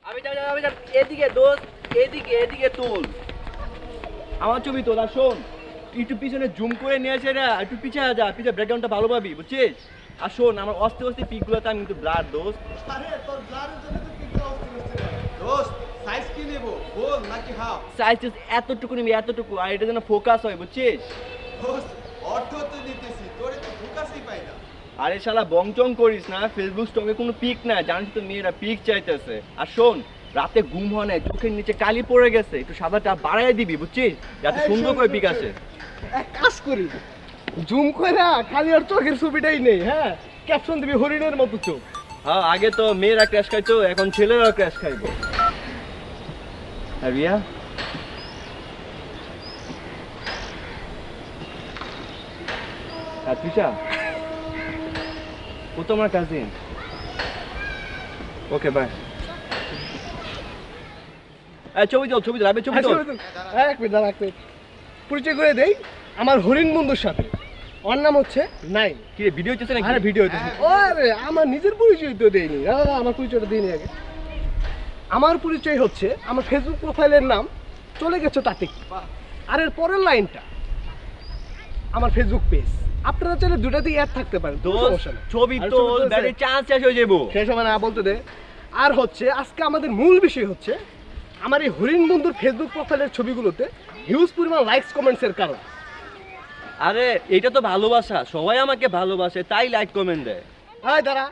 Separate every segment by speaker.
Speaker 1: আমি এদিকে দোস্ত, এদিকে তোল। আমার ছবি তোল। আর শোন, একটু পিছনে জুম করে নিয়ে আসে না, একটু পিছিয়ে যা, পিছিয়ে ব্যাকগ্রাউন্ডটা ভালো পাবি, বুঝছিস? আর শোন, আমার অস্তে পিকগুলোতে আমি কিন্তু ব্লার দোস্ত।
Speaker 2: আরে তোর ব্লারের জন্য তো পিকগুলো অস্থির হচ্ছে রে দোস্ত। সাইজ কি নেব, গোল নাকি হাফ?
Speaker 1: সাইজ এতটুকু নিবি, এতটুকু, আর এটা যেন ফোকাস হয়, বুঝছিস?
Speaker 2: দোস্ত অর্থ তো নিতেছি, তোরে তো ফোকাসই পাই না।
Speaker 1: আরে শালা বংচং করিস না, ফেসবুক স্টকে কোনো পিক না, জানিস তো মেয়েরা পিক চাইতেছে। আর শোন, রাতে ঘুম হয় না, চোখের নিচে কালি পড়ে গেছে, একটু সাদাটা বাড়াই দিবি, বুঝছিস? যাতে সুন্দর করে পিক আসে।
Speaker 3: এক কাজ করি, জুম কইরা খালি আর চোখের ছবিটাই নেই, হ্যাঁ ক্যাপশন দিবি হরিণের মতো চোখ।
Speaker 1: হ্যাঁ, আগে তো মেয়েরা ক্র্যাশ খাইতো, এখন ছেলেরাও ক্র্যাশ খাইবো। আর রিয়া, আর তৃষা, ও তো আমার কাজিন। Okay bye. ছবি তোল, আবে ছবি তোল।
Speaker 3: এক মিনিট দাঁড়া, এক মিনিট পরিচয় করে দেই, আমার হরিণ বন্ধুর সাথে। ওর নাম হচ্ছে নাই।
Speaker 1: কি রে, ভিডিও হচ্ছে নাকি?
Speaker 3: আরে ভিডিও হইতেছে। আরে আমার নিজের পরিচয় তো দেইনি, দাদা আমার পরিচয়টা দিইনি আগে। আমার পরিচয় হচ্ছে, আমার ফেসবুক প্রোফাইলের নাম চলে গেছে তাতে কি, আর এর পরের লাইনটা আমার ফেসবুক পেজ। আপনারা চাইলে দুটাতেই অ্যাড থাকতে পারেন, কোনো সমস্যা নেই।
Speaker 1: ছবি তোল, ব্যাটারি চার্জ শেষ হয়ে যাবো।
Speaker 3: সেই সময় না বলতে দে। আর হচ্ছে আজকে আমাদের মূল বিষয় হচ্ছে আমার এই হরিণ বন্ধুর ফেসবুক প্রোফাইলের ছবিগুলোতে হিউজ পরিমাণ লাইকস কমেন্টসের কারণ।
Speaker 1: আরে এটা তো ভালোবাসা, সবাই আমাকে ভালোবাসে, তাই লাইক কমেন্ট দেয়।
Speaker 3: হাই দাঁড়া,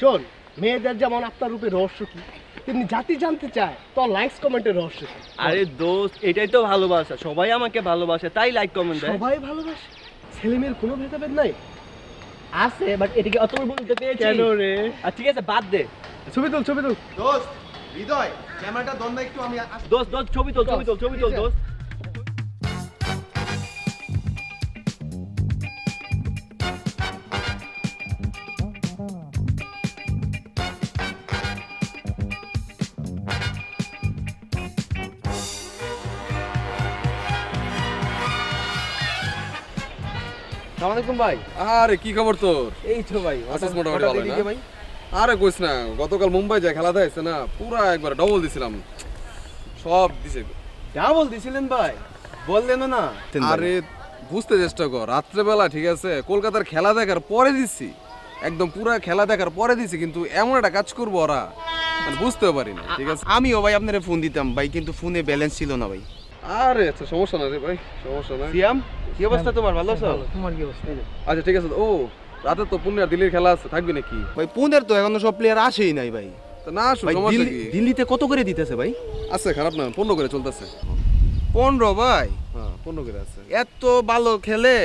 Speaker 3: শোন, মেয়েদের যেমন আপনার রূপে রহস্য কি, তেমনি জাতি জানতে চায় তোর লাইকস কমেন্টের রহস্য কি।
Speaker 1: আরে দোস্ত, এটাই তো ভালোবাসা, সবাই আমাকে ভালোবাসে, তাই লাইক কমেন্ট দেয়।
Speaker 3: সবাই ভালোবাসে, ছেলে মেয়ের কোনো ভেদাভেদ নাই।
Speaker 1: আছে, বাট এটাকে অত বলতে পেরেছি
Speaker 3: কেন রে?
Speaker 1: আর ঠিক আছে, বাদ দে।
Speaker 3: ছবি তুল, ছবি তুল।
Speaker 2: দোস্ত হৃদয়, ক্যামেরাটা ধর না একটু, আমি
Speaker 1: দোস্ত ছবি তোল দোস্ত।
Speaker 3: আসসালামু আলাইকুম ভাই।
Speaker 4: আরে কি খবর তোর?
Speaker 3: এই তো ভাই,
Speaker 4: আসাস মোটামুটি ভালো না?
Speaker 3: ভাই।
Speaker 4: আরে কইস না, গতকাল মুম্বাই যায় খেলা দেখছে না, পুরা একবার ডবল দিছিলাম, সব দিছে।
Speaker 3: ডাবল দিছিলেন ভাই, বললেন না।
Speaker 4: আরে বুঝতে চেষ্টা কর, রাত্রেবেলা ঠিক আছে কলকাতার খেলা দেখার পরে দিছি, একদম পুরা খেলা দেখার পরে দিছি, কিন্তু এমন একটা কাজ করবো ওরা মানে বুঝতেও পারি না, ঠিক আছে?
Speaker 5: আমিও ভাই আপনারে ফোন দিতাম ভাই, কিন্তু ফোনে ব্যালেন্স ছিল না ভাই।
Speaker 4: আরে আচ্ছা, সমস্যা না রে ভাই, সমস্যা নাই।
Speaker 5: সিয়াম, কি অবস্থা তোমার? ভালো আছো?
Speaker 3: তোমার কি অবস্থা?
Speaker 4: আচ্ছা ঠিক আছে। ও রাতে তো পুণ্যের দিল্লির খেলা আছে, থাকবি নাকি?
Speaker 5: ভাই পুনের তো এখনো সব প্লেয়ার আসেই নাই ভাই।
Speaker 4: তা না আসুক,
Speaker 5: ভাই
Speaker 4: সমস্যা কি?
Speaker 5: দিল্লিতে কত করে দিতেছে ভাই?
Speaker 4: আছে, খারাপ না, 15 করে চলতেছে।
Speaker 5: 15 ভাই?
Speaker 4: হ্যাঁ 15 করে আছে।
Speaker 5: এত ভালো খেলে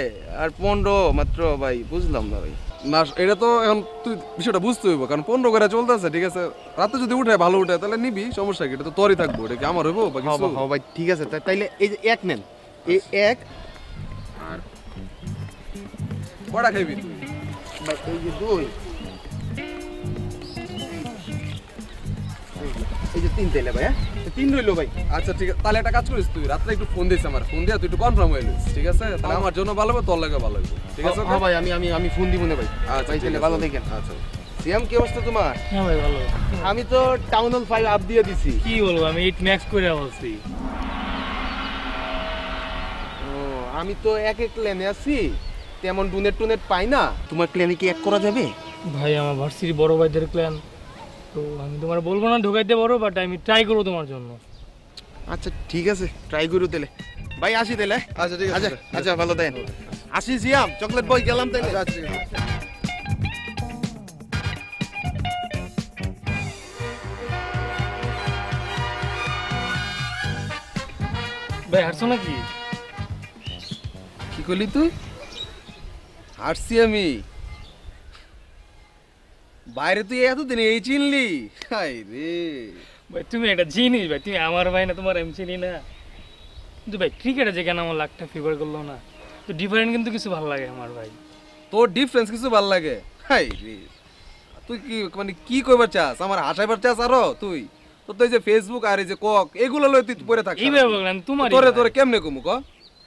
Speaker 5: আর 15 মাত্র ভাই, বুঝলাম না ভাই।
Speaker 4: না এটা তো এখন তুই বিষয়টা বুঝতে হইব, কারণ 15 করে চলতেছে, ঠিক আছে? রাতে যদি উঠে ভালো উঠে তাহলে নিবি, সমস্যা কি? এটা তো তোরই থাকবো, এটা কি আমার হইব বা কিছু?
Speaker 5: হ্যাঁ ভাই ঠিক আছে, তাইলে এই যে এক নেন, এই এক আর
Speaker 4: কয়টা খাইবি তুই?
Speaker 5: ভাই এই যে দুই, এই যে তিন তাইলে ভাই। হ্যাঁ তিন রইলো ভাই।
Speaker 4: আচ্ছা ঠিক আছে, তাহলে একটা কাজ করিস, তুই রাত্রে একটু ফোন দিস আমার, ফোন দিয়া তুই একটু কনফার্ম হয়ে নিস, ঠিক আছে? তাহলে আমার জন্য ভালো হবে, তোর লাগে ভালো হবে, ঠিক আছে?
Speaker 5: হ্যাঁ ভাই, আমি ফোন দিব না ভাই।
Speaker 4: আচ্ছা
Speaker 5: ভাই
Speaker 4: ঠিক
Speaker 5: তাহলে
Speaker 4: আছে।
Speaker 5: ভালো দেখেন।
Speaker 4: আচ্ছা
Speaker 5: সিয়াম, কি অবস্থা তোমার?
Speaker 3: হ্যাঁ ভাই ভালো।
Speaker 5: আমি তো টাউন হল 5 আপ দিয়ে দিছি।
Speaker 3: কি বলবো, আমি 8 ম্যাক্স করে বলছি।
Speaker 5: ও, আমি তো এক লেনে আছি, তেমন টুনেট পাই না। তোমার ক্লিনিকে কি এক করা যাবে?
Speaker 6: ভাই আমার ভার্সিটি বড় ভাইদের প্ল্যান, তো আমি তোমার বলবো না ঢোকাইতে পারো, বাট আমি ট্রাই করবো তোমার জন্য।
Speaker 5: আচ্ছা ঠিক আছে, ট্রাই করু তাহলে। ভাই আসি তাহলে।
Speaker 4: আচ্ছা ঠিক আছে।
Speaker 5: আচ্ছা আচ্ছা, ভালো দেন। আসি সিয়াম, চকলেট বই গেলাম তাহলে।
Speaker 4: আচ্ছা
Speaker 6: ভাই হারছো নাকি?
Speaker 4: কি করলি তুই? হারছি আমি? বাইরে তুই এতদিন এই চিনলি? হাই রে
Speaker 6: ভাই তুমি একটা জিনিস, ভাই তুমি আমার ভাই না, তোমার আমি চিনি না, কিন্তু ভাই ক্রিকেটে যে কেন আমার লাখটা ফেভার করলো না, তো ডিফারেন্ট কিন্তু কিছু ভালো লাগে আমার ভাই।
Speaker 4: তোর ডিফারেন্স কিছু ভাল লাগে? হাই রে, তুই কি মানে কি কইবার চাস? আমার হাসাইবার চাস আরো তুই? তোর তো এই যে ফেসবুক আর এই যে কক এগুলো লই তুই পড়ে থাকিস।
Speaker 6: এইভাবে বললাম তোমার
Speaker 4: তোরে কেমনে কমু ক?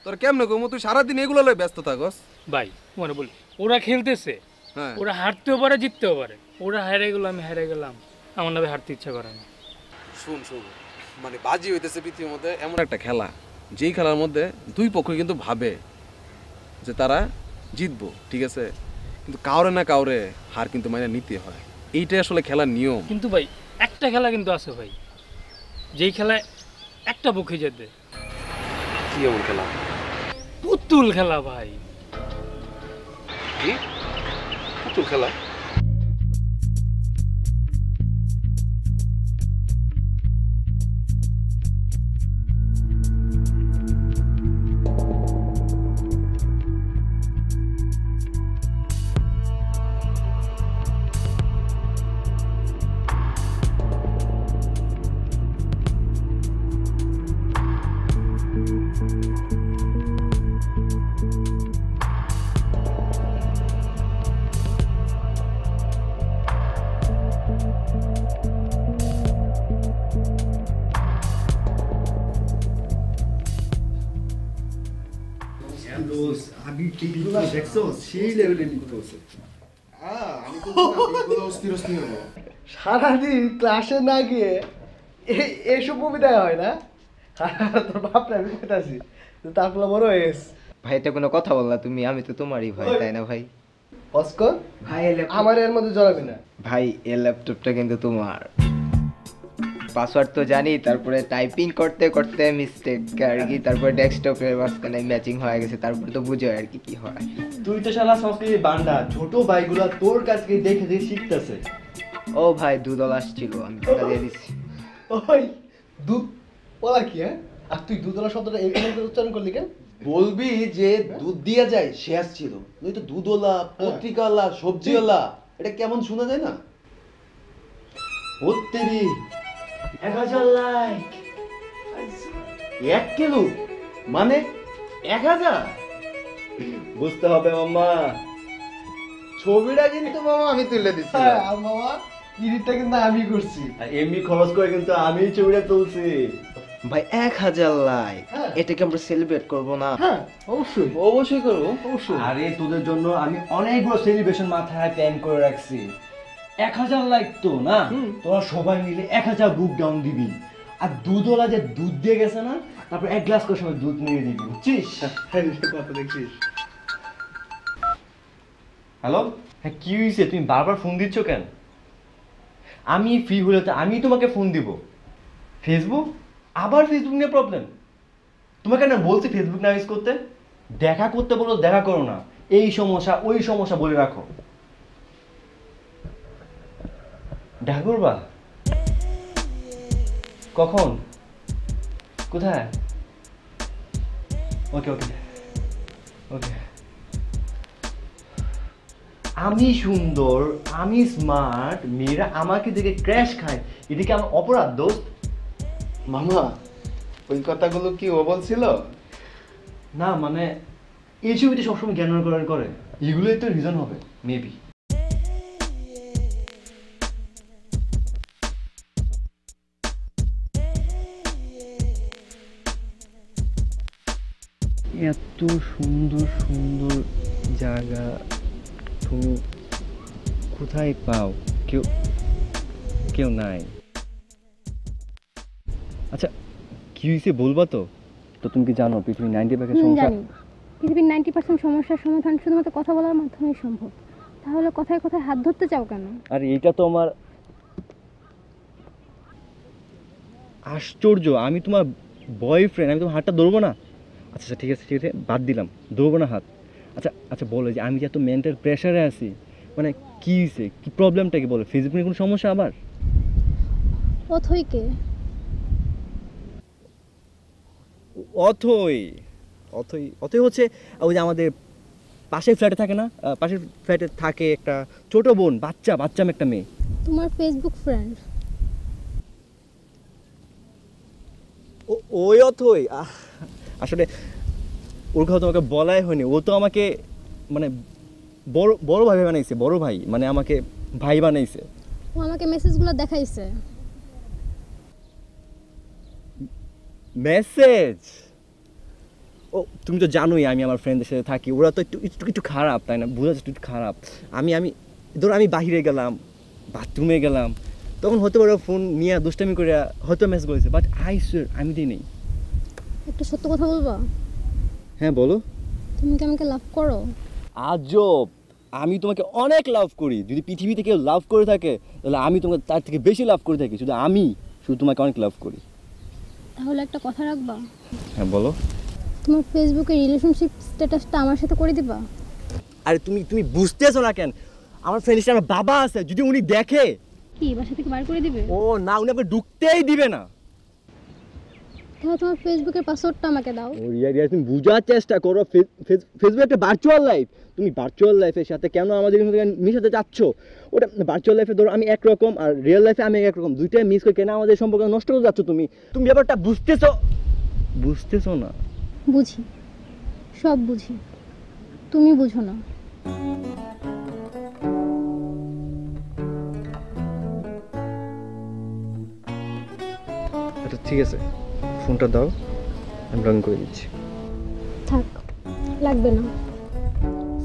Speaker 4: তোর কেমনে কমু? তুই সারাদিন এগুলো লই ব্যস্ত থাকস।
Speaker 6: ভাই তোমার বলি, ওরা খেলতেছে,
Speaker 4: হ্যাঁ
Speaker 6: ওরা হারতেও পারে জিততেও পারে, ওরা হেরে গেলো আমি হেরে গেলাম, আমার না ভাই হারতে ইচ্ছা করে না।
Speaker 4: শুন শুন মানে বাজি হইতেছে পৃথিবীর মধ্যে এমন একটা খেলা, যেই খেলার মধ্যে দুই পক্ষ কিন্তু ভাবে যে তারা জিতবো, ঠিক আছে, কিন্তু কাউরে না কাউরে হার কিন্তু মানে নিতে হয়। এইটাই আসলে খেলার নিয়ম।
Speaker 6: কিন্তু ভাই একটা খেলা কিন্তু আছে ভাই, যেই খেলায় একটা পক্ষে যেতে।
Speaker 4: কি এমন খেলা?
Speaker 6: পুতুল খেলা ভাই।
Speaker 4: কি পুতুল খেলা?
Speaker 1: আমি টিভিগুলো দেখছো সেই লেভেলে লিখতেছে।
Speaker 2: আমি তো এগুলো অস্থির অস্থির হলো।
Speaker 3: সারাদিন ক্লাসে না গিয়ে এইসব মুভি দেখা হয় না? তোর বাপরা আমি কোথাছি তারপরে বড় হয়েস
Speaker 7: ভাই এটা কোনো কথা বললা তুমি, আমি তো তোমারই ভাই, তাই না ভাই?
Speaker 3: অস্কর
Speaker 7: ভাই
Speaker 3: আমার এর মধ্যে জড়াবি না।
Speaker 7: ভাই এই ল্যাপটপটা কিন্তু তোমার। পাসওয়ার্ড তো জানি, তারপরে টাইপিং করতে করতে মিস্টেক আর কি, তারপরে ডেস্কটপের মাঝখানে ম্যাচিং হয়ে গেছে, তারপরে তো বুঝো আর কি কি হয়।
Speaker 1: তুই তো শালা সংস্কৃতির বান্ডা, ছোট ভাইগুলা তোর কাছ থেকে দেখে দেখে শিখতেছে।
Speaker 7: ও ভাই $2 আসছিল, আমি টাকা দিয়ে দিচ্ছি।
Speaker 3: ওই দুধ বলা কি? হ্যাঁ, আর তুই দুধওয়ালা শব্দটা এইভাবে উচ্চারণ করলি কেন?
Speaker 2: বলবি যে দুধ দিয়া যায় সে আসছিল, নয়তো দুধওয়ালা, পত্রিকাওয়ালা, সবজিওয়ালা, এটা কেমন শোনা যায় না?
Speaker 1: ওত্তেরি 1000 লাইক,
Speaker 2: 1 কিলো মানে 1000?
Speaker 1: বুঝতে হবে মাম্মা।
Speaker 7: ছবিটা কিন্তু মামা আমি তুলে দিচ্ছি।
Speaker 3: হ্যাঁ, আর মামা ইডিটটা কিন্তু আমি করছি।
Speaker 1: আর এমনি খরচ করে কিন্তু আমি ছবিটা তুলছি।
Speaker 7: ভাই 1000 লাইক,
Speaker 3: হ্যাঁ।
Speaker 7: এটাকে আমরা সেলিব্রেট করব না?
Speaker 3: হ্যাঁ অবশ্যই
Speaker 1: অবশ্যই করবো।
Speaker 3: অবশ্যই।
Speaker 1: আরে তোদের জন্য আমি অনেকগুলো সেলিব্রেশন মাথায় প্ল্যান করে রাখছি। 1000 লাইক তো না, তোরা সবাই মিলে 1000 বুক ডাউন দিবি। আর দুধওয়ালা যে দুধ দিয়ে গেছে না, তারপর 1 গ্লাস করে সবাই দুধ নিয়ে দিবি, বুঝছিস?
Speaker 3: কথা দেখছিস?
Speaker 1: হ্যালো, হ্যাঁ কি হয়েছে? তুমি বারবার ফোন দিচ্ছ কেন? আমি ফ্রি হলে তো আমি তোমাকে ফোন দিব। ফেসবুক? আবার ফেসবুক নিয়ে প্রবলেম? তোমাকে না বলছি ফেসবুক না ইউজ করতে? দেখা করতে বলো, দেখা করো না। এই সমস্যা ওই সমস্যা বলে রাখো। দেখা করবা? কখন? কোথায়? ওকে ওকে ওকে। আমি সুন্দর, আমি স্মার্ট, মেয়েরা আমাকে দেখে ক্র্যাশ খায়, এটা কি আমার অপরাধ দোস্ত?
Speaker 2: মামা ওই কথাগুলো কি ও বলছিল?
Speaker 1: না মানে এই ছবিতে সবসময় জ্ঞান করে, এগুলোই তো রিজন হবে মেবি।
Speaker 8: এত সুন্দর সুন্দর জায়গা তো কোথায় পাও? কেউ কেউ নাই। আচ্ছা কি হয়েছে বলবা তো? তো তুমি কি জানো পৃথিবীর 90% সমস্যা?
Speaker 9: জানি পৃথিবীর 90% সমস্যার সমাধান শুধুমাত্র কথা বলার মাধ্যমেই সম্ভব। তাহলে কথায় কথায় হাত ধরতে চাও কেন?
Speaker 8: আর এইটা তো আমার আশ্চর্য, আমি তোমার বয়ফ্রেন্ড, আমি তোমার হাতটা ধরবো না? আচ্ছা আচ্ছা ঠিক আছে ঠিক আছে, বাদ দিলাম, ধরবো না হাত। আচ্ছা আচ্ছা বলো যে আমি যে এত মেন্টাল প্রেশারে আছি, মানে কী হয়েছে, কী প্রবলেমটা কি বলো? ফেসবুক নিয়ে কোনো সমস্যা আবার?
Speaker 9: অথইকে
Speaker 8: অথই অথই অথই হচ্ছে ওই যে আমাদের পাশের ফ্ল্যাটে থাকে না, পাশের ফ্ল্যাটে থাকে একটা ছোট বোন, বাচ্চা একটা মেয়ে।
Speaker 9: তোমার ফেসবুক ফ্রেন্ড।
Speaker 8: ওই অথই আসলে ওর কথা তোমাকে বলাই হয়নি। ও তো আমাকে মানে বড় ভাই বানাইছে, বড় ভাই মানে আমাকে ভাই বানাইছে।
Speaker 9: ও আমাকে মেসেজগুলো দেখাইছে।
Speaker 8: মেসেজ? ও তুমি তো জানোই আমি আমার ফ্রেন্ডদের সাথে থাকি, ওরা তো একটু খারাপ, তাই না? বোঝা যাচ্ছে একটু খারাপ। আমি ধরো আমি বাহিরে গেলাম, বাথরুমে গেলাম, তখন হতে পারে ফোন নিয়ে দুষ্টামি করে হয়তো মেসেজ করেছে, বাট আই শিওর আমি দিই নেই।
Speaker 9: একটা সত্য কথা বলবা?
Speaker 8: হ্যাঁ বলো।
Speaker 9: তুমি কি আমাকে লাভ করো?
Speaker 8: আজব, আমি তোমাকে অনেক লাভ করি। যদি পৃথিবীতে কেউ লাভ করে থাকে তাহলে আমি তোমাকে তার থেকে বেশি লাভ করে থাকি। শুধু তোমাকে অনেক লাভ করি।
Speaker 9: তাহলে একটা কথা রাখবা?
Speaker 8: হ্যাঁ বলো।
Speaker 9: তোমার ফেসবুকে রিলেশনশিপ স্ট্যাটাসটা আমার সাথে করে দিবা?
Speaker 8: আরে তুমি বুঝতেছো না কেন? আমার ফ্রেন্ড লিস্টে আমার বাবা আছে, যদি উনি দেখে।
Speaker 9: কি বাসা থেকে বার করে দিবে?
Speaker 8: ও না, উনি আপনাকে ঢুকতেই দিবে না।
Speaker 9: তাহলে তোমার ফেসবুকের পাসওয়ার্ডটা আমাকে দাও।
Speaker 8: ও রিয়া, তুমি বোঝার চেষ্টা করো। ফেসবুক একটা ভার্চুয়াল লাইফ। তুমি ভার্চুয়াল লাইফের সাথে কেন আমাদের মিশাতে চাচ্ছ? ওটা ভার্চুয়াল লাইফে ধরো আমি একরকম আর রিয়েল লাইফে আমি একরকম, দুইটাই মিস করে কেন আমাদের সম্পর্ক নষ্ট করে যাচ্ছ তুমি? তুমি ব্যাপারটা বুঝতেছো না?
Speaker 9: বুঝি, সব বুঝি, তুমি বুঝো না।
Speaker 8: আচ্ছা ঠিক আছে, ফোনটা দাও, আমি লগ ইন করে দিচ্ছি।
Speaker 9: থাক, লাগবে না।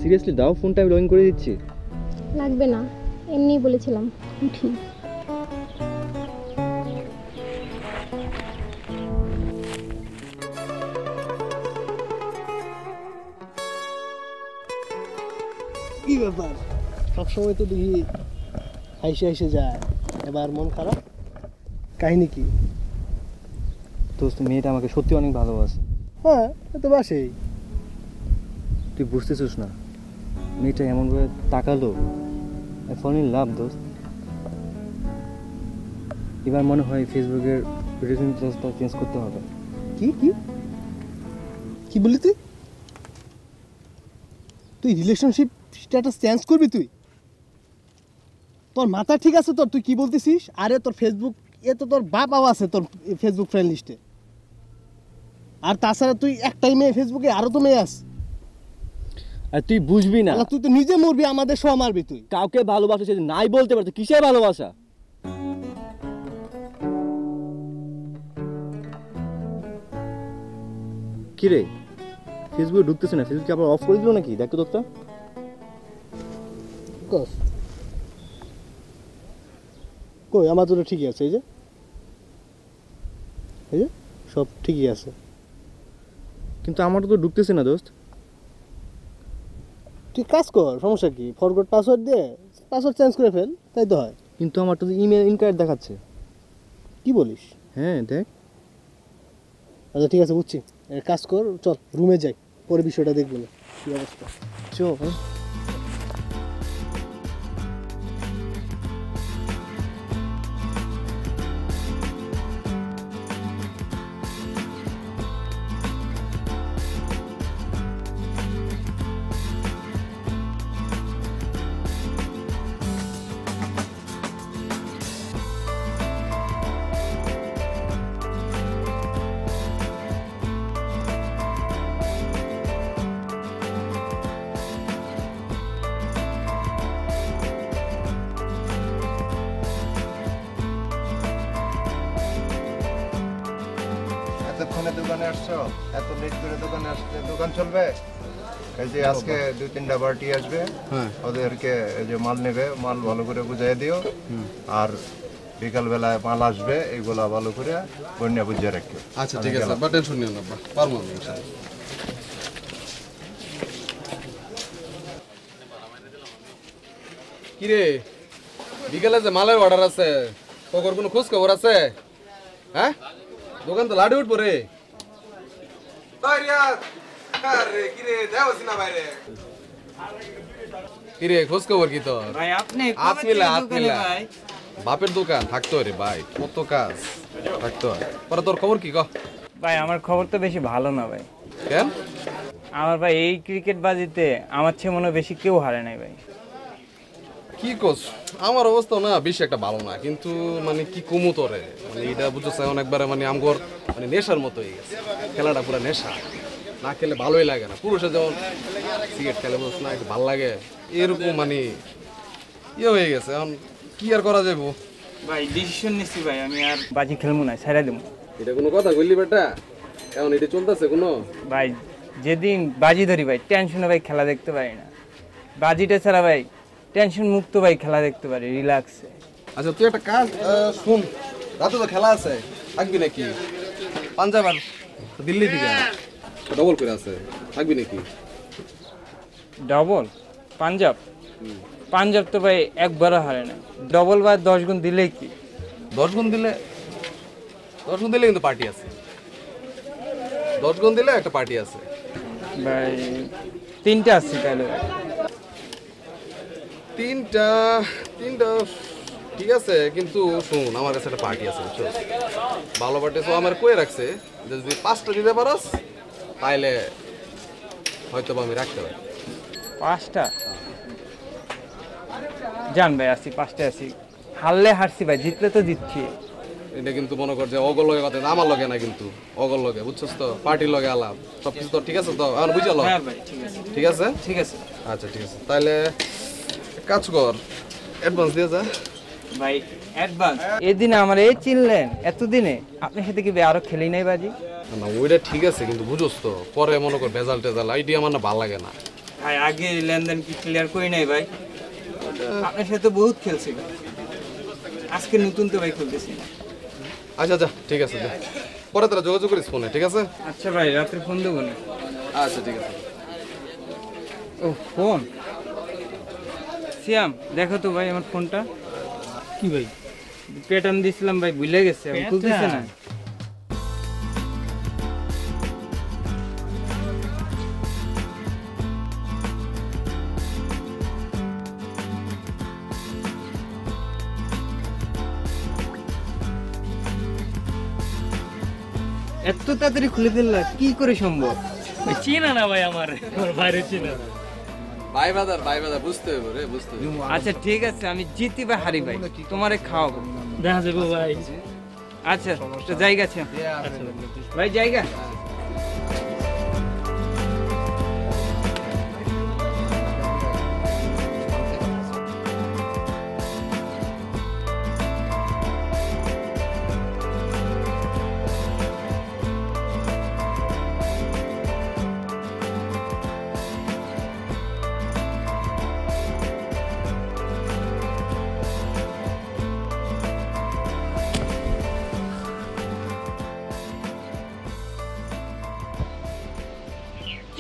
Speaker 8: সিরিয়াসলি দাও ফোনটা, আমি লগ ইন করে দিচ্ছি।
Speaker 9: লাগবে না, এমনিই বলেছিলাম। উঠি।
Speaker 3: কি ব্যাপার, সবসময় তো দেখি হাইসে যায়, এবার মন খারাপ, কাহিনী কি?
Speaker 8: দোস্ত, মেয়েটা আমাকে সত্যি অনেক ভালোবাসে।
Speaker 3: হ্যাঁ, তো বাসেই।
Speaker 8: তুই বুঝতেছিস না, মেয়েটা এমনভাবে তাকালো, আই ফল ইন লাভ দোস্ত। এবার মনে হয় ফেসবুকের রিলেশনশিপটা চেঞ্জ করতে হবে।
Speaker 3: কি বললি তুই রিলেশনশিপ স্ট্যাটাস চেঞ্জ করবি? তোর মাথা ঠিক আছে তোর? তুই কি বলতেছিস? আরে তোর ফেসবুক তো তোর বাবাও আছে তোর ফেসবুক ফ্রেন্ড লিস্টে। আর তাছাড়া তুই একটাই মেয়ে ফেসবুকে, আরো তো মেয়ে আছে।
Speaker 8: আর তুই বুঝবি না,
Speaker 3: তুই তো নিজে মরবি, আমাদের সহ মারবি। তুই
Speaker 8: কাউকে ভালোবাসা সে নাই বলতে পারতো, কিসের ভালোবাসা? কিরে ফেসবুকে ঢুকতেছে না, ফেসবুক আবার অফ করে দিল নাকি? দেখ তো দোস্তা।
Speaker 3: কই, আমার তো ঠিকই আছে। এই যে সব ঠিকই আছে,
Speaker 8: কিন্তু আমার তো ঢুকতেছে না দোস্ত।
Speaker 3: তুই কাজ কর, সমস্যা কি? ফরগট পাসওয়ার্ড দিয়ে পাসওয়ার্ড চেঞ্জ করে ফেল, তাই তো হয়।
Speaker 8: কিন্তু আমার তো ইমেল ইনকারেক্ট দেখাচ্ছে।
Speaker 3: কি বলিস?
Speaker 8: হ্যাঁ দেখ।
Speaker 3: আচ্ছা ঠিক আছে, বুঝছি। কাজ কর, চল রুমে যাই, পরে বিষয়টা দেখবো না কি অবস্থা।
Speaker 8: চল।
Speaker 10: এতক্ষণে দোকানে আসছো? এত লেট করে দোকানে আসলে দোকান চলবে? এই যে আজকে 2-3টা পার্টি আসবে, ওদেরকে এই যে মাল নেবে, মাল ভালো করে বুঝাই দিও। আর বিকাল বেলায় মাল আসবে, এইগুলা ভালো করে বন্যা বুঝিয়ে রাখিও।
Speaker 4: আচ্ছা ঠিক আছে, বা টেনশন নিও না, পারবো আমি। কিরে বিকালে যে মালের অর্ডার আছে, তোর কোনো খোঁজ খবর আছে? হ্যাঁ, দোকান তো লাড়ি উঠবো রে। কিরে খোঁজ খবর কি তোর?
Speaker 7: ভাই আপনি
Speaker 4: হাত মিলা বাপের দোকান থাকতো রে ভাই, কত কাজ থাকতো। পরে তোর খবর কি?
Speaker 7: ভাই আমার খবর তো বেশি ভালো না ভাই।
Speaker 4: কেন?
Speaker 7: আমার ভাই এই ক্রিকেট বাজিতে আমার চেয়ে মনে বেশি কেউ হারে নাই ভাই।
Speaker 4: কি কোচ, আমার অবস্থা না বেশি একটা ভালো না, কিন্তু মানে কি কমু তোরে, মানে এটা বুঝছো অনেকবার মানে আমগর মানে নেশার মতো হয়ে গেছে খেলাটা, পুরো নেশা। না খেলে ভালোই লাগে না। পুরুষে যেমন সিগারেট খেলে বুঝছ না একটু ভালো লাগে, এরকম মানে ইয়ে হয়ে গেছে। এখন কি আর করা যাবো
Speaker 7: ভাই? ডিসিশন নিচ্ছি ভাই, আমি আর বাজি খেলবো না, ছাড়া দেবো।
Speaker 4: এটা কোনো কথা বললি বেটা? এখন এটা চলতেছে কোনো?
Speaker 7: ভাই যেদিন বাজি ধরি ভাই টেনশনে ভাই খেলা দেখতে পারি না। বাজিটা ছাড়া ভাই টেনশন মুক্ত ভাই খেলা দেখতে পারি রিল্যাক্সে।
Speaker 4: আচ্ছা তুই একটা কাজ শুন, রাতে তো খেলা আছে, থাকবি নাকি? পাঞ্জাব আর দিল্লি থেকে ডবল করে আছে, থাকবি নাকি?
Speaker 11: ডবল পাঞ্জাব? পাঞ্জাব তো ভাই একবারও হারে না, ডবল বা 10 গুণ দিলে কি?
Speaker 4: 10 গুণ দিলে কিন্তু পার্টি আছে, 10 গুণ দিলে একটা পার্টি আছে
Speaker 11: ভাই। 3টা আছে তাহলে ভাই।
Speaker 4: তিনটা ঠিক আছে, কিন্তু শুন আমার কাছে একটা পার্টি আছে বুঝছো, ভালো পার্টি। তো আমার কয়ে রাখছে যে যদি 5টা দিতে পারস তাহলে হয়তো আমি রাখতে পারি।
Speaker 11: 5টা? জান ভাই আছি, 5টা আছি। হারলে হারছি ভাই, জিতলে তো জিতছি।
Speaker 4: এটা কিন্তু মনে কর যে অগল লগে কথা, আমার লগে না কিন্তু, অগল লগে বুঝছস তো, পার্টির লগে আলাপ সবকিছু তো ঠিক আছে তো, এখন বুঝালো?
Speaker 11: হ্যাঁ ভাই ঠিক আছে।
Speaker 4: ঠিক আছে
Speaker 11: ঠিক আছে
Speaker 4: আচ্ছা ঠিক আছে, তাহলে কাজ কর, অ্যাডভান্স দিয়ে যা
Speaker 11: ভাই। অ্যাডভান্স? এদিনে আমার এই চিনলেন, এতদিনে আপনার সাথে কি ভাই আরো খেলি নাই বাজি?
Speaker 4: না ওইটা ঠিক আছে, কিন্তু বুঝোস তো পরে মনে কর ভেজাল টেজাল আইডিয়া আমার না ভালো লাগে না।
Speaker 11: ভাই আগে লেনদেন কি ক্লিয়ার করি নাই ভাই? আপনার সাথে তো বহুত খেলছি ভাই, আজকে নতুন তো ভাই খেলতেছি না।
Speaker 4: আচ্ছা আচ্ছা ঠিক আছে, পরে তারা যোগাযোগ করিস ফোনে, ঠিক আছে?
Speaker 11: আচ্ছা ভাই রাত্রে ফোন দেবো না?
Speaker 4: আচ্ছা ঠিক আছে।
Speaker 11: ও ফোন, সিয়াম দেখো তো ভাই আমার ফোনটা।
Speaker 6: কি ভাই?
Speaker 11: প্যাটার্ন দিছিলাম ভাই, ভুলে গেছে, খুলতেছে না। এত তাড়াতাড়ি খুলে ফেললা, কি করে সম্ভব?
Speaker 6: চিনা না ভাই আমার বাইরে চিনা না।
Speaker 4: ভাই বাদার বুঝতে হবে রে, বুঝতে হবে।
Speaker 11: আচ্ছা ঠিক আছে, আমি জিতি বা হারি ভাই তোমারে খাওয়াবো,
Speaker 6: দেখা যাবো ভাই।
Speaker 11: আচ্ছা তো জায়গা আছে ভাই, জায়গা।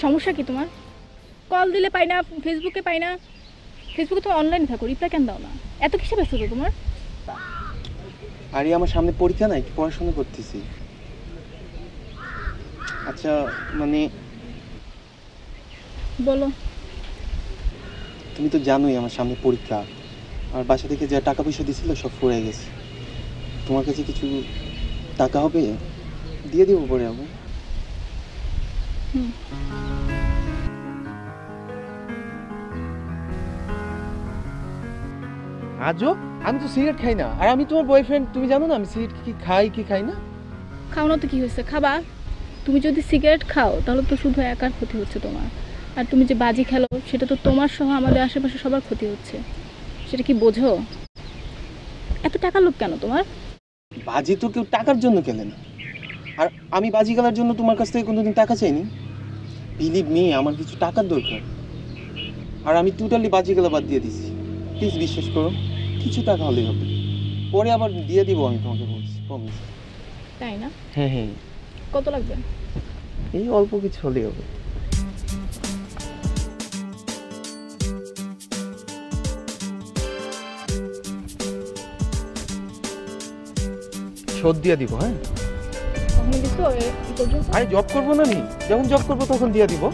Speaker 9: সমস্যা কি তোমার? কল দিলে পাই না, ফেসবুকে পাই না। ফেসবুকে তো অনলাইনে থাকো, রিপ্লাই কেন দাও না? এত কিসে ব্যস্ত তো তোমার?
Speaker 2: আরে আমার সামনে পরীক্ষা নাই, পড়াশোনা করতেছি। আচ্ছা মানে
Speaker 9: বলো।
Speaker 2: তুমি তো জানোই আমার সামনে পরীক্ষা, আর বাসা থেকে যা টাকা পয়সা দিছিল সব ফুরিয়ে গেছে। তোমার কাছে কিছু টাকা হবে? দিয়ে দিব পরে আমি। আজও আমি তো সিগারেট খাই না, আর আমি তোমার বয়ফ্রেন্ড, তুমি জানো না আমি সিগারেট কি খাই না।
Speaker 9: খাও না তো কি হয়েছে, খাবা। তুমি যদি সিগারেট খাও তাহলে তো শুধু একার ক্ষতি হচ্ছে তোমার, আর তুমি যে বাজি খেলো সেটা তো তোমার সহ আমাদের আশেপাশে সবার ক্ষতি হচ্ছে। সেটা কি বোঝো? এত টাকার লোভ কেন তোমার?
Speaker 2: বাজি তো কেউ টাকার জন্য খেলে না, আর আমি বাজি খেলার জন্য তোমার কাছ থেকে কোনোদিন টাকা চাইনি। বিলিভ মি, আমার কিছু টাকার দরকার, আর আমি টোটালি বাজি খেলা বাদ দিয়ে দিছি। প্লিজ বিশ্বাস করো, কিছু টাকা হলেই হবে, পরে আবার দিয়ে দিব আমি তোমাকে, বলছি প্রমিস।
Speaker 9: তাই না?
Speaker 2: হ্যাঁ হ্যাঁ।
Speaker 9: কত লাগবে?
Speaker 2: এই অল্প কিছু হলেই হবে। শোধ দিয়ে দিব। হ্যাঁ
Speaker 9: কখনো দিছো এই পর্যন্ত?
Speaker 2: আরে জব করবো না, আমি যখন জব করবো তখন দিয়ে দিব।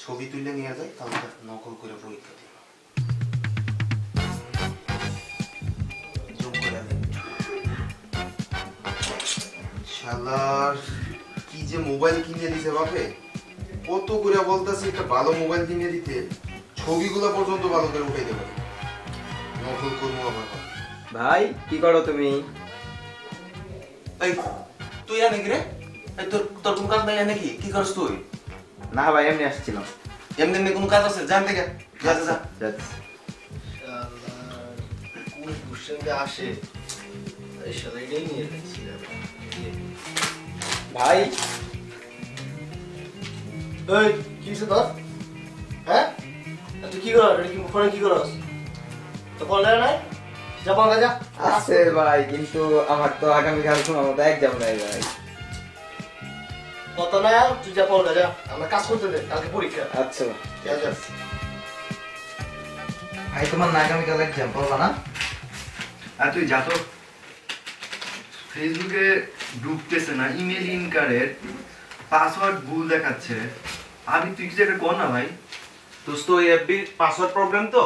Speaker 2: ছবি তুলে নিয়ে যায়, কালকে নকল করে পরীক্ষা দিই। শালার কি যে মোবাইল কিনে দিছে বাপে, কত করে বলতেছে একটা ভালো মোবাইল কিনে দিতে, ছবিগুলো পর্যন্ত ভালো করে উঠাইতে পারে। নকল করবো আবার।
Speaker 7: ভাই কি করো তুমি?
Speaker 2: এই তুই আনে কি রে? এই তোর কোন কাজ নাই নাকি? কি করছ তুই?
Speaker 7: না ভাই এমনি আসছিলাম।
Speaker 2: এমনি এমনি কোন কাজ আছে? জান থেকে যা যা যা।
Speaker 10: কোন কোশ্চেন আসে
Speaker 2: ভাই
Speaker 3: এই কি হইছে তোর? হ্যাঁ? তুই কি করছ? কি ফোনে কি করছ? তো ফোন লাগে নাই? যা ফোন যা।
Speaker 7: আছে ভাই, কিন্তু আমার তো আগামীকাল সময় মতো এক্সাম নাই ভাই।
Speaker 3: কত না তুই যা ফোন যা। আমরা কাজ করতে দে, কালকে পরীক্ষা।
Speaker 7: আচ্ছা
Speaker 3: ঠিক আছে।
Speaker 7: ভাই তোমার না আগামীকাল এক্সাম পড়বা না?
Speaker 8: আর তুই যা তো, ফেসবুকে ঢুকতেছে না, ইমেল ইনকারের পাসওয়ার্ড ভুল দেখাচ্ছে। আমি তুই কিছু একটা কর না ভাই।
Speaker 2: দোস্ত এই এফবি পাসওয়ার্ড প্রবলেম তো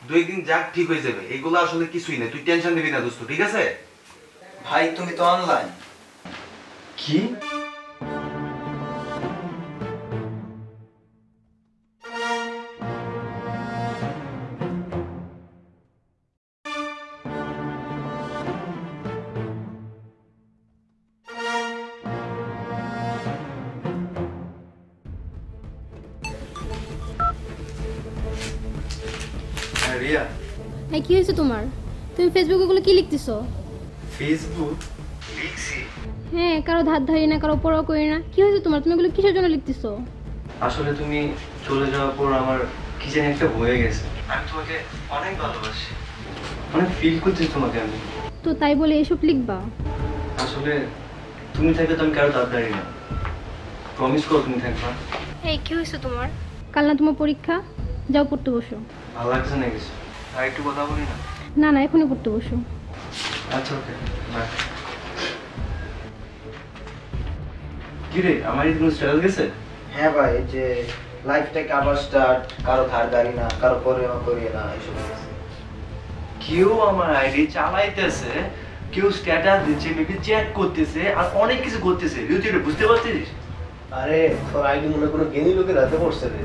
Speaker 2: 2 দিন যাক ঠিক হয়ে যাবে। এগুলো আসলে কিছুই না, তুই টেনশন নিবি না দোস্ত, ঠিক আছে?
Speaker 7: ভাই তুমি তো অনলাইন।
Speaker 8: কি? রিয়া,
Speaker 12: এই কি হয়েছে তোমার? তুমি ফেসবুকে ওগুলো কি লিখতেছো?
Speaker 8: ফেসবুক লিখছি?
Speaker 12: হ্যাঁ, কারো ধার ধারি না, কারো পরোয়া করি না। কি হয়েছে তোমার? তুমি এগুলো কিসের জন্য লিখতেছো?
Speaker 8: আসলে তুমি চলে যাওয়ার পর আমার কি জানি একটা হয়ে গেছে। আমি তোমাকে অনেক ভালোবাসি, অনেক ফিল করছি তোমাকে আমি।
Speaker 12: তো তাই বলে এসব লিখবা?
Speaker 8: আসলে তুমি থাকলে তো আমি কারো তাড়াতাড়ি না। প্রমিস করো তুমি থাকবা।
Speaker 12: এই কি হয়েছে তোমার? কাল না তোমার পরীক্ষা, যাও পড়তে বসো।
Speaker 8: ভালো লাগছে না কিছু? আর একটু কথা বলি না?
Speaker 12: না না, এখনই পড়তে বসো।
Speaker 8: আচ্ছা ওকে, বাই। কি রে, আমার এই স্ট্যাটাস গেছে?
Speaker 7: হ্যাঁ ভাই, এই যে লাইফটাকে আবার স্টার্ট, কারো ধার ধারি না, কারো পরোয়া করি না, এসব আছে।
Speaker 8: কেউ আমার আইডি চালাইতেছে, কেউ স্ট্যাটাস দিচ্ছে, মেবি চ্যাট করতেছে, আর অনেক কিছু করতেছে। তুই এটা বুঝতে পারছিস?
Speaker 3: আরে তোর আইডি মনে কোনো জ্ঞানী লোকের হাতে পড়ছে রে।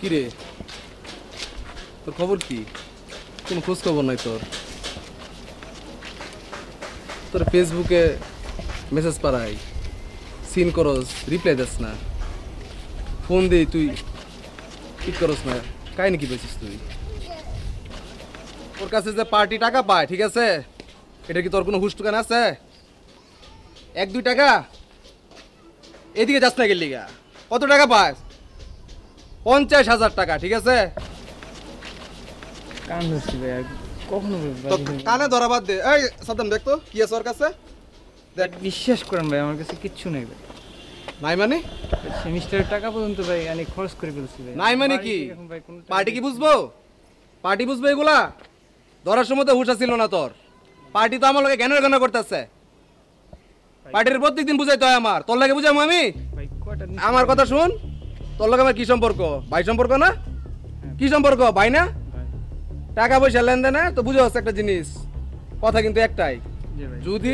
Speaker 4: কি রে, তোর খবর কি? কোনো খোঁজ খবর নাই তোর। তোর ফেসবুকে মেসেজ পাড়াই, সিন করস, রিপ্লাই দিস না, ফোন দিই তুই ঠিক করস না। কাহিনি কি পেয়েছিস তুই? তোর কাছে যে পার্টি টাকা পায়, ঠিক আছে, এটা কি তোর কোনো হুশ টুকান আছে? 1-2 টাকা এদিকে যাস না গেলি গা। কত টাকা পায়? 50,000 টাকা, ঠিক আছে?
Speaker 6: কান ধরছি ভাই, কখনো
Speaker 4: তো কানে ধরা বাদ দে। এই সাদ্দাম, দেখ তো কি আছে ওর কাছে। দেখ,
Speaker 6: বিশ্বাস করেন ভাই, আমার কাছে কিচ্ছু নেই ভাই।
Speaker 4: নাই মানে?
Speaker 6: সেমিস্টারের টাকা পর্যন্ত ভাই আমি খরচ করে ফেলছি ভাই।
Speaker 4: নাই মানে কি? পার্টি কি বুঝবো? পার্টি বুঝবো এগুলা? ধরার সময় তো হুশ ছিল না তোর। পার্টি তো আমার লগে জ্ঞানের জ্ঞান করতেছে। পার্টির প্রত্যেকদিন বুঝাইতে হয় আমার। তোর লাগে বুঝাবো আমি? আমার কথা শুন, তোর লগে আমার কি সম্পর্ক? ভাই সম্পর্ক না? কি সম্পর্ক? ভাই না? টাকা পয়সা লেনদেনে তো বুঝে হচ্ছে একটা জিনিস, কথা কিন্তু একটাই, যদি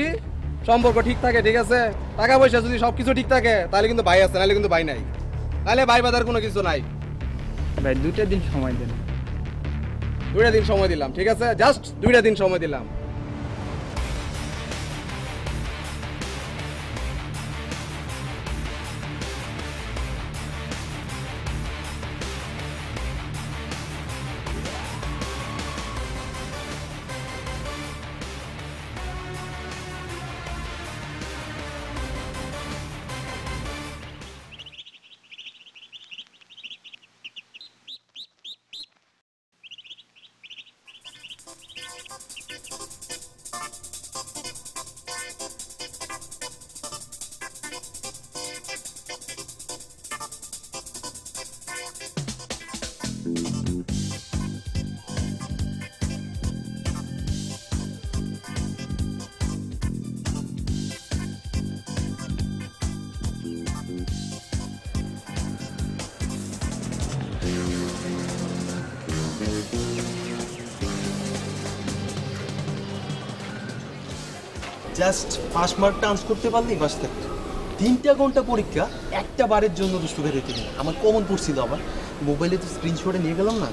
Speaker 4: সম্পর্ক ঠিক থাকে, ঠিক আছে, টাকা পয়সা যদি সবকিছু ঠিক থাকে, তাহলে কিন্তু ভাই আছে, নাহলে কিন্তু ভাই নাই। তাহলে ভাই বাদার কোনো কিছু নাই
Speaker 6: ভাই। 2টা দিন সময় দেন।
Speaker 4: 2টা দিন সময় দিলাম, ঠিক আছে? জাস্ট 2টা দিন সময় দিলাম।
Speaker 2: জাস্ট 5 মার্ক টান্স করতে পারলেই বাস থাকতো। 3টা ঘন্টা পরীক্ষা একটা বারের জন্য দুষ্টু বের হইতে দিন। আমার কমন পড়ছিল, আবার মোবাইলে তো স্ক্রিনশটে নিয়ে গেলাম না,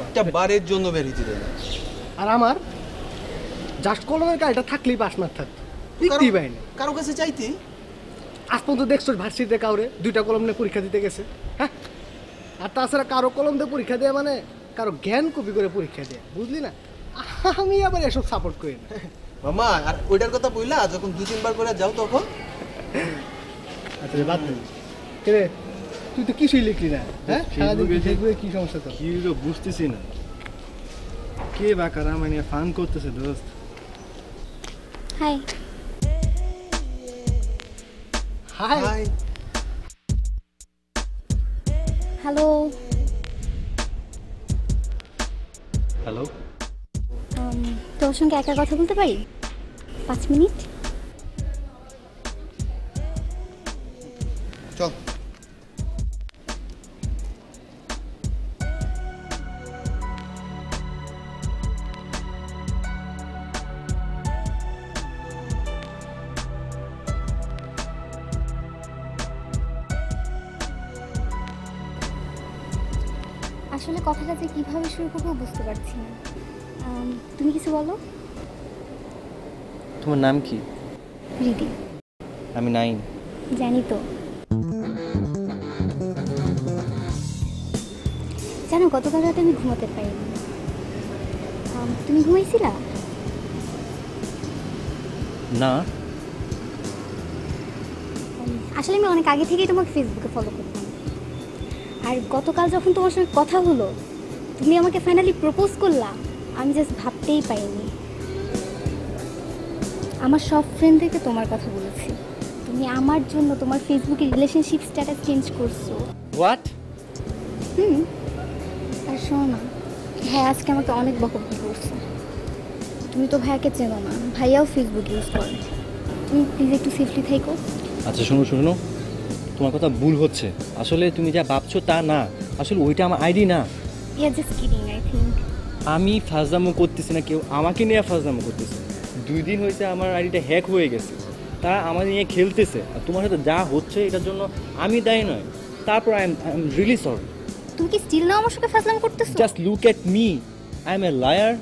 Speaker 2: একটা বারের জন্য বের হইতে দেয় না।
Speaker 3: আর আমার জাস্ট কলমের কাজটা থাকলেই পাস মার্ক থাকতো, লিখতেই পাইনি।
Speaker 2: কারো কাছে চাইতে
Speaker 3: আজ পর্যন্ত দেখছো ভার্সিটিতে কাউরে 2টা কলম নিয়ে পরীক্ষা দিতে গেছে? হ্যাঁ, আর তাছাড়া কারো কলম দিয়ে পরীক্ষা দেয়া মানে কারো জ্ঞান কপি করে পরীক্ষা দেয়া, বুঝলি না? আমি আবার এসব সাপোর্ট করি না।
Speaker 2: মামা, আর ওইটার কথা বললা যখন 2-3 বার করে যাও তখন?
Speaker 3: আচ্ছা বাদ দে। রে তুই তো কিছুই লিখলি না, হ্যাঁ? সারাদিন ফেসবুকে কি সমস্যা তো?
Speaker 8: কি বুঝতেছি না, কে বা কারা মানে ফান করতেছে দোস্ত।
Speaker 12: High
Speaker 3: hi
Speaker 12: hello.
Speaker 8: হ্যালো,
Speaker 12: তোর সঙ্গে একা কথা বলতে পারি 5 মিনিট?
Speaker 2: চল।
Speaker 12: আসলে কথাটা যে কিভাবে শুরু করবো বুঝতে পারছি না। তুমি কিছু বলো।
Speaker 8: তোমার নাম কি?
Speaker 12: রিদি।
Speaker 8: আমি নাইম।
Speaker 12: জানি তো। জানো গতকাল রাতে আমি ঘুমাতে পারিনি। তুমি ঘুমাইছিলা?
Speaker 8: না,
Speaker 12: আসলে আমি অনেক আগে থেকেই তোমাকে ফেসবুকে ফলো করতাম। আর গতকাল যখন তোমার সঙ্গে কথা হলো, তুমি আমাকে ফাইনালি প্রপোজ করলা, আমি জাস্ট ভাবতেই পারিনি। আমার সব ফ্রেন্ডদেরকে তোমার কথা বলেছি। তুমি আমার জন্য তোমার ফেসবুকে রিলেশনশিপ স্ট্যাটাস চেঞ্জ করছো।
Speaker 8: হোয়াট?
Speaker 12: আর শোনো না, ভাই আজকে আমাকে অনেক বকাবকি করছে। তুমি তো ভাইয়াকে চেনো না, ভাইয়াও ফেসবুক ইউজ করে। তুমি প্লিজ একটু সেফলি থেকো।
Speaker 8: আচ্ছা শোনো, তোমার কথা ভুল হচ্ছে। আসলে তুমি যা ভাবছো তা না, আসলে ওইটা আমার আইডি না।
Speaker 12: ইয়া জাস্ট কিডিং আই থিঙ্ক।
Speaker 8: আমি ফাজলামো করতেছি না, কেউ আমাকে নিয়ে ফাজলামো করতেছে। 2 দিন হয়েছে আমার আইডিটা হ্যাক হয়ে গেছে, তারা আমার নিয়ে খেলতেছে। আর তোমার সাথে যা হচ্ছে এটার জন্য আমি দায়ী নয়। তারপর আই এম রিয়েলি সরি।
Speaker 12: তুমি কি স্টিল না আমার সাথে ফাজলামো করতেছো?
Speaker 8: Just look at me, I M a liar.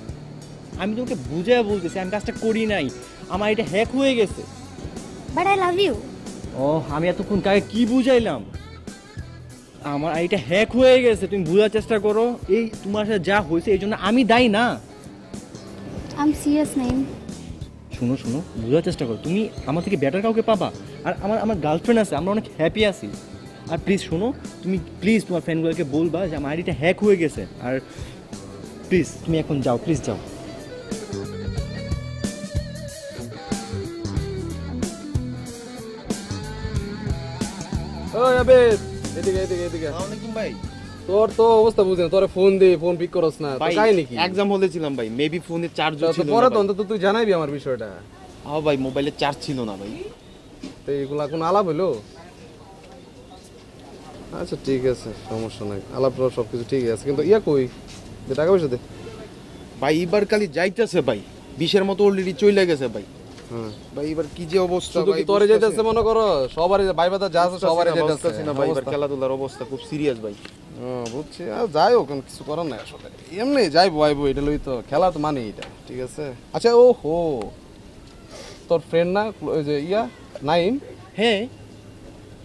Speaker 8: আমি তোমাকে বুঝায় বলতেছি আমি কাজটা করি নাই, আমার এটা হ্যাক হয়ে গেছে।
Speaker 12: But I love you.
Speaker 8: ও, আমি এতক্ষণ কাকে কি বুঝাইলাম? আমার আইডিটা হ্যাক হয়ে গেছে, তুমি বোঝার চেষ্টা করো। এই তোমার সাথে যা হয়েছে এই জন্য আমি দায়ী না।
Speaker 12: I am serious Naim.
Speaker 8: শোনো, বোঝার চেষ্টা করো। তুমি আমার থেকে বেটার কাউকে পাবা। আর আমার গার্লফ্রেন্ড আছে, আমরা অনেক হ্যাপি আছি। আর প্লিজ শোনো, তুমি প্লিজ তোমার ফ্রেন্ডগুলোকে বলবা যে আমার আইডিটা হ্যাক হয়ে গেছে। আর প্লিজ তুমি এখন যাও, প্লিজ যাও।
Speaker 4: ওই আবেদ, এদিকে।
Speaker 2: আসসালামু আলাইকুম ভাই।
Speaker 4: তোর তো অবস্থা বুঝেন, তোরে ফোন পিক করছ না, তো কাই নাকি?
Speaker 2: এক্সাম হলে ছিলাম ভাই, মেবি ফোনে চার্জ ছিল না।
Speaker 4: পরে তো অন্তত তুই জানাইবি আমার বিষয়টা।
Speaker 2: ভাই মোবাইলে চার্জ ছিল না ভাই।
Speaker 4: তো এইগুলা কোন আলাপ হইলো? আচ্ছা ঠিক আছে, সমস্যা নাই, আলাপ সবকিছু ঠিক আছে, কিন্তু ইয়া কই যে টাকা পয়সা দে।
Speaker 2: ভাই এবার খালি যাইতেছে ভাই, 20-এর মতো অলরেডি চলে গেছে ভাই। ভাই এবার কি যে অবস্থা
Speaker 4: শুধু কি তোরে যাইতেছে মনে করো? সবারই ভাই বাদা যা আছে সবারই যাইতেছে
Speaker 2: না ভাই, এবার খেলাধুলার অবস্থা খুব সিরিয়াস ভাই।
Speaker 4: বুঝছি। আর যাই হোক, কিছু করার নাই আসলে, এমনি যাইবো আইবো, এটা লই তো খেলা তো মানে এটা, ঠিক আছে। আচ্ছা ও হো, তোর ফ্রেন্ড না ওই যে ইয়া নাইম?
Speaker 2: হ্যাঁ।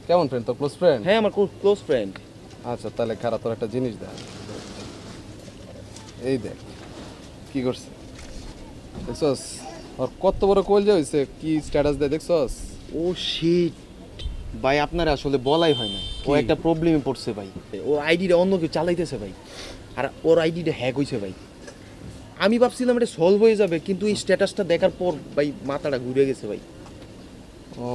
Speaker 4: কেমন ফ্রেন্ড? তোর ক্লোজ ফ্রেন্ড?
Speaker 2: হ্যাঁ আমার ক্লোজ ফ্রেন্ড।
Speaker 4: আচ্ছা তাহলে খারাপ, তোর একটা জিনিস দেখ, এই দেখ কি করছে দেখছস? আর কত বড় কলজা হইছে, কি স্ট্যাটাস দেয় দেখছস?
Speaker 2: ও শিট ভাই, আপনার আসলে বলাই হয় না, ও একটা প্রবলেমে পড়ছে ভাই। ও আইডিটা অন্য কেউ চালাইতেছে ভাই, আর ওর আইডিটা হ্যাক হয়েছে ভাই। আমি ভাবছিলাম এটা সলভ হয়ে যাবে, কিন্তু এই স্ট্যাটাসটা দেখার পর ভাই মাথাটা ঘুরে গেছে ভাই।
Speaker 4: ও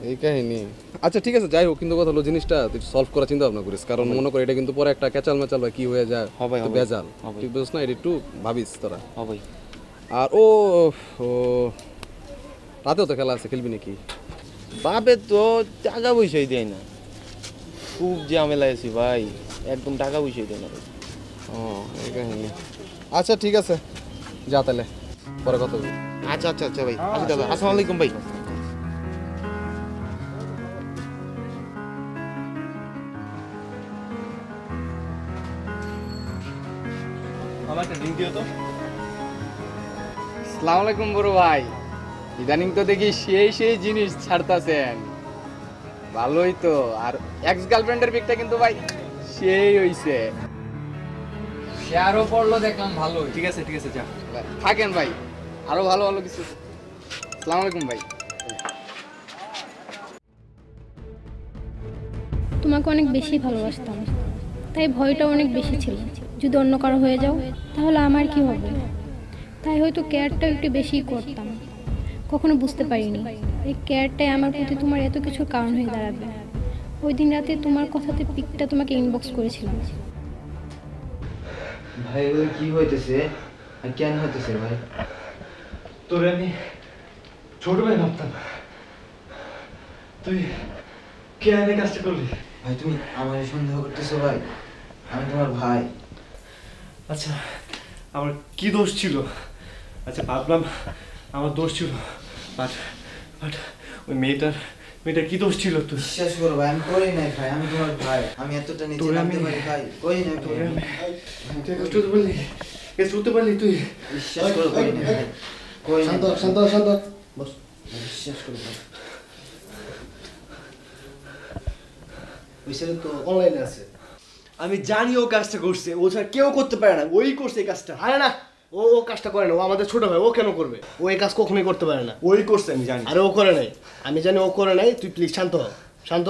Speaker 4: এই কাহিনী। আচ্ছা ঠিক আছে, যাই হোক, কিন্তু কথা হলো জিনিসটা তুই সলভ করার চিন্তা ভাবনা করিস, কারণ মনে কর এটা কিন্তু পরে একটা ক্যাচাল ম্যাচাল বা কি হয়ে যায়, তো বেজাল, ঠিক বুঝছ না? এটা একটু ভাবিস তোরা।
Speaker 2: ভাই
Speaker 4: আর ও রাতেও তো খেলা আছে, খেলবি নাকি?
Speaker 2: বাপে তো টাকা পয়সাই দেয় না, খুব ঝামেলা আছি ভাই, একদম টাকা পয়সাই দেয় না ভাই।
Speaker 4: ও এই কাহিনী। আচ্ছা ঠিক আছে, যা তাহলে, পরে কথা বলবি।
Speaker 2: আচ্ছা ভাই, আসি দাদা, আসসালামু আলাইকুম ভাই।
Speaker 1: একটা ড্রিঙ্ক দিও তো।
Speaker 11: আসসালামু আলাইকুম বড় ভাই, ইদানিং তো দেখি সেই জিনিস ছাড়তাছেন, ভালোই তো। আর এক্স গার্লফ্রেন্ডের পিকটা কিন্তু ভাই সেই হইছে, শেয়ারও পড়লো দেখলাম, ভালো।
Speaker 1: ঠিক আছে যা
Speaker 11: থাকেন ভাই, আরো ভালো ভালো কিছু। আসসালামু আলাইকুম ভাই।
Speaker 12: তোমাকে অনেক বেশি ভালোবাসতাম, তাই ভয়টা অনেক বেশি ছিল। যদি অন্য কারো হয়ে যাও তাহলে আমার কি হবে, তাই হয়তো কেয়ারটা একটু বেশিই করতাম। কখনো বুঝতে পারিনি এই কেয়ারটাই আমার প্রতি তোমার এত কিছুর কারণ হয়ে দাঁড়াবে। ওই দিন রাতে তোমার কথাতে পিকটা তোমাকে ইনবক্স করেছিলাম।
Speaker 7: ভাই এগুলো কি হইতেছে আর কেন হইতেছে ভাই?
Speaker 8: তোরে আমি ছোট ভাই ভাবতাম, তুই কেন কাজটা করলি?
Speaker 7: ভাই তুমি আমার সন্দেহ করতেছো ভাই? আমি তোমার ভাই।
Speaker 8: আচ্ছা আমার কি দোষ ছিল? আচ্ছা ভাবলাম আমার দোষ ছিল, বাট ওই মেয়েটার কি দোষ ছিল? তুই
Speaker 7: বিশ্বাস করো ভাই, আমি করি নাই ভাই, আমি তোমার ভাই। আমি এতটা নিচে নামতে পারি ভাই? করি নাই ভাই।
Speaker 8: তুই কষ্ট হতে পারলি, শুনতে পারলি তুই?
Speaker 7: বিশ্বাস করো করি নাই ভাই, করি নাই।
Speaker 3: শান্ত বস।
Speaker 7: বিশ্বাস করো ভাই।
Speaker 3: ওই ছেলে তো অনলাইনে আছে।
Speaker 1: আমি জানি ও কাজটা করছে, ও ছাড়া কেউ করতে পারে না, ওই করছে এই কাজটা।
Speaker 3: আরে না, ও কাজটা করে না, ও আমাদের ছোট ভাই, ও কেন করবে? ও এই কাজ কখনোই করতে পারে না।
Speaker 1: ওই করছে আমি জানি।
Speaker 3: আরে ও করে নাই, আমি জানি ও করে নাই। তুই প্লিজ শান্ত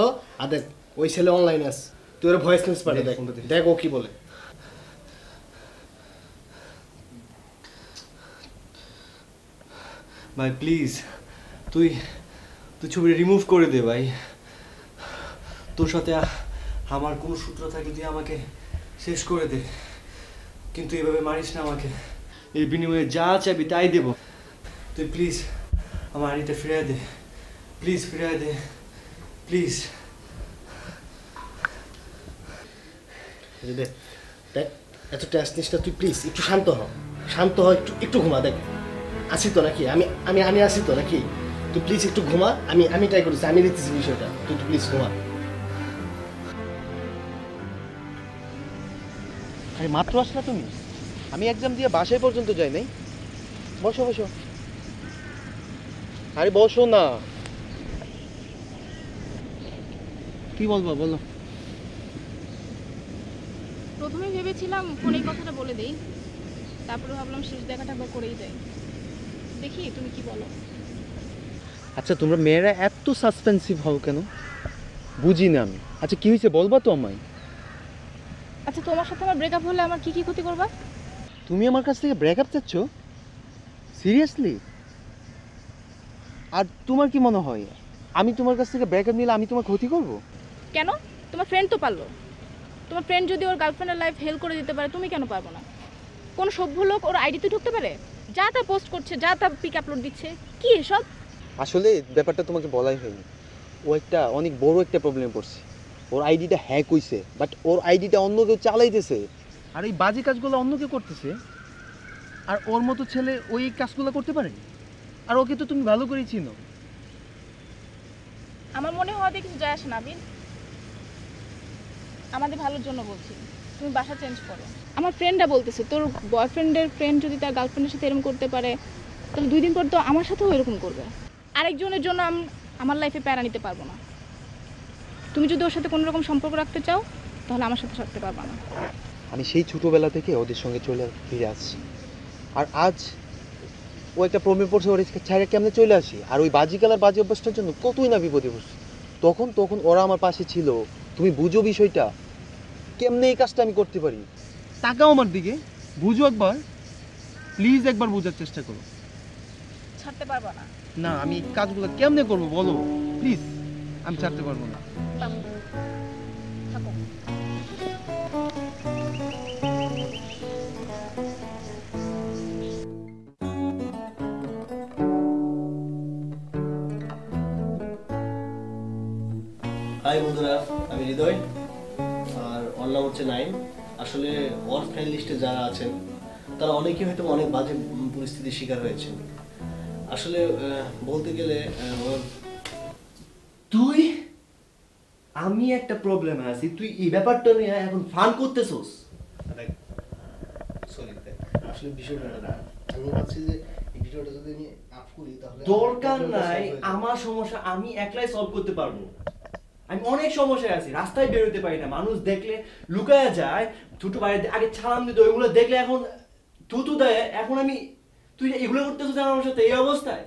Speaker 3: হ। আর দেখ ওই ছেলে অনলাইনে আছে, তুই ওর ভয়েস মেসেজ পাঠিয়ে দেখ ও কি বলে।
Speaker 8: ভাই প্লিজ তুই ছবিটা রিমুভ করে দে ভাই। তোর সাথে আমার কোনো সূত্র থাকলে তুই আমাকে শেষ করে দে, কিন্তু এভাবে মারিস না আমাকে। এর বিনিময়ে যা চাইবি তাই দেব। তুই প্লিজ আমার আড়িটা ফিরিয়ে দে, প্লিজ ফিরিয়ে দে, প্লিজ।
Speaker 3: দেখ এত টেস্ট নিস না, তুই প্লিজ একটু শান্ত হ, একটু ঘুমা। দেখ আসি তো নাকি, আমি আসি তো নাকি, তুই প্লিজ একটু ঘুমা। আমি ট্রাই করেছি, আমি দেখতেছি বিষয়টা, তুই প্লিজ ঘুমা।
Speaker 2: আরে মাত্র আসলা তুমি? আমি এক্সাম দিয়ে বাসায় পর্যন্ত যাই নাই। বসো আরে বসো না। কি বলবো বলো।
Speaker 9: প্রথমে ভেবেছিলাম ফোনে কথাটা বলে দেই, তারপরে ভাবলাম শেষ দেখাটা একবার করেই যাই, দেখি তুমি কি বলো।
Speaker 2: আচ্ছা তোমরা মেয়েরা এত সাসপেন্সিভ হও কেন বুঝি না আমি। আচ্ছা কি হয়েছে বলবা তো আমায়?
Speaker 9: আচ্ছা তোমার সাথে আমার ব্রেকআপ হলে আমার কি ক্ষতি করবা?
Speaker 2: তুমি আমার কাছ থেকে ব্রেকআপ চাচ্ছ? সিরিয়াসলি? আর তোমার কি মনে হয় আমি তোমার কাছ থেকে ব্রেকআপ নিলে আমি তোমার ক্ষতি করব?
Speaker 9: কেন? তোমার ফ্রেন্ড তো পারলো। তোমার ফ্রেন্ড যদি ওর গার্লফ্রেন্ডের লাইফ হেল্প করে দিতে পারে, তুমি কেন পারবো না? কোন সভ্য লোক ওর আইডিতে ঢুকতে পারে? যা তা পোস্ট করছে, যা তা পিক আপলোড দিচ্ছে, কি এসব?
Speaker 2: আসলে ব্যাপারটা তোমাকে বলাই হয়নি। ও একটা অনেক বড় একটা প্রবলেমে পড়ছে। ওর আইডিটা হ্যাক হইছে, বাট ওর আইডিটা অন্য কেউ চালাইতেছে, আর এই বাজে কাজগুলো অন্য কেউ করতেছে। আর ওর মতো ছেলে ওই কাজগুলো করতে পারে? আর ওকে তো তুমি ভালো করেই চিনো।
Speaker 9: আমার মনে হওয়াতে কিছু যায় আসে না বিন, আমাদের ভালোর জন্য বলছি, তুমি বাসা চেঞ্জ করো। আমার ফ্রেন্ডরা বলতেছে তোর বয়ফ্রেন্ডের ফ্রেন্ড যদি তার গার্লফ্রেন্ডের সাথে এরকম করতে পারে, তাহলে 2 দিন পর তো আমার সাথেও এরকম করবে। আরেকজনের জন্য আমার লাইফে প্যারা নিতে পারবো না। তুমি যদি ওর সাথে কোনো রকম সম্পর্ক রাখতে চাও তাহলে আমার সাথে থাকতে পারবা না।
Speaker 2: আমি সেই ছোটবেলা থেকে ওদের সঙ্গে ফিরে আসছি, আর আজ ও একটা প্রবলেম পড়ছে, ওর ছাড়া কেমনে চলে আসি। আর ওই বাজি খেলার বাজি অভ্যাসটার জন্য কতই না বিপদে পড়ছি। তখন ওরা আমার পাশে ছিল। তুমি বুঝো বিষয়টা, কেমনে এই কাজটা আমি করতে পারি। তাকাও আমার দিকে, বুঝো একবার, প্লিজ একবার বোঝার চেষ্টা করো।
Speaker 9: ছাড়তে পারবা না?
Speaker 2: না আমি এই কাজগুলো কেমনে করবো বলো প্লিজ। আমি ছাড়তে পারবো না।
Speaker 9: থাকো।
Speaker 1: হাই বন্ধুরা, আমি হৃদয়, আর ওর নাম হচ্ছে নাইম। আসলে ওর ফ্রেন্ড লিস্টে যারা আছেন তারা অনেকেই হয়তো অনেক বাজে পরিস্থিতির শিকার হয়েছে। আসলে বলতে গেলে তুই, আমি একটা প্রবলেমে আছি, তুই এই ব্যাপারটা নিয়ে এখন ফান করতেছস। সরি
Speaker 3: আসলে বিষয়টা না, আমি ভাবছি যে এই ভিডিওটা যদি আমি আপ করি তাহলে
Speaker 1: দরকার নাই, আমার সমস্যা আমি একলাই সলভ করতে পারবো। আমি অনেক সমস্যায় আছি, রাস্তায় বের হতে পারি না, মানুষ দেখলে লুকায়া যায়, ছোট বাড়িতে আগে ছালাম দিত, ওইগুলো দেখলে এখন থুতু দেয়। এখন আমি, তুই এগুলো করতেছিস আমার সাথে এই অবস্থায়?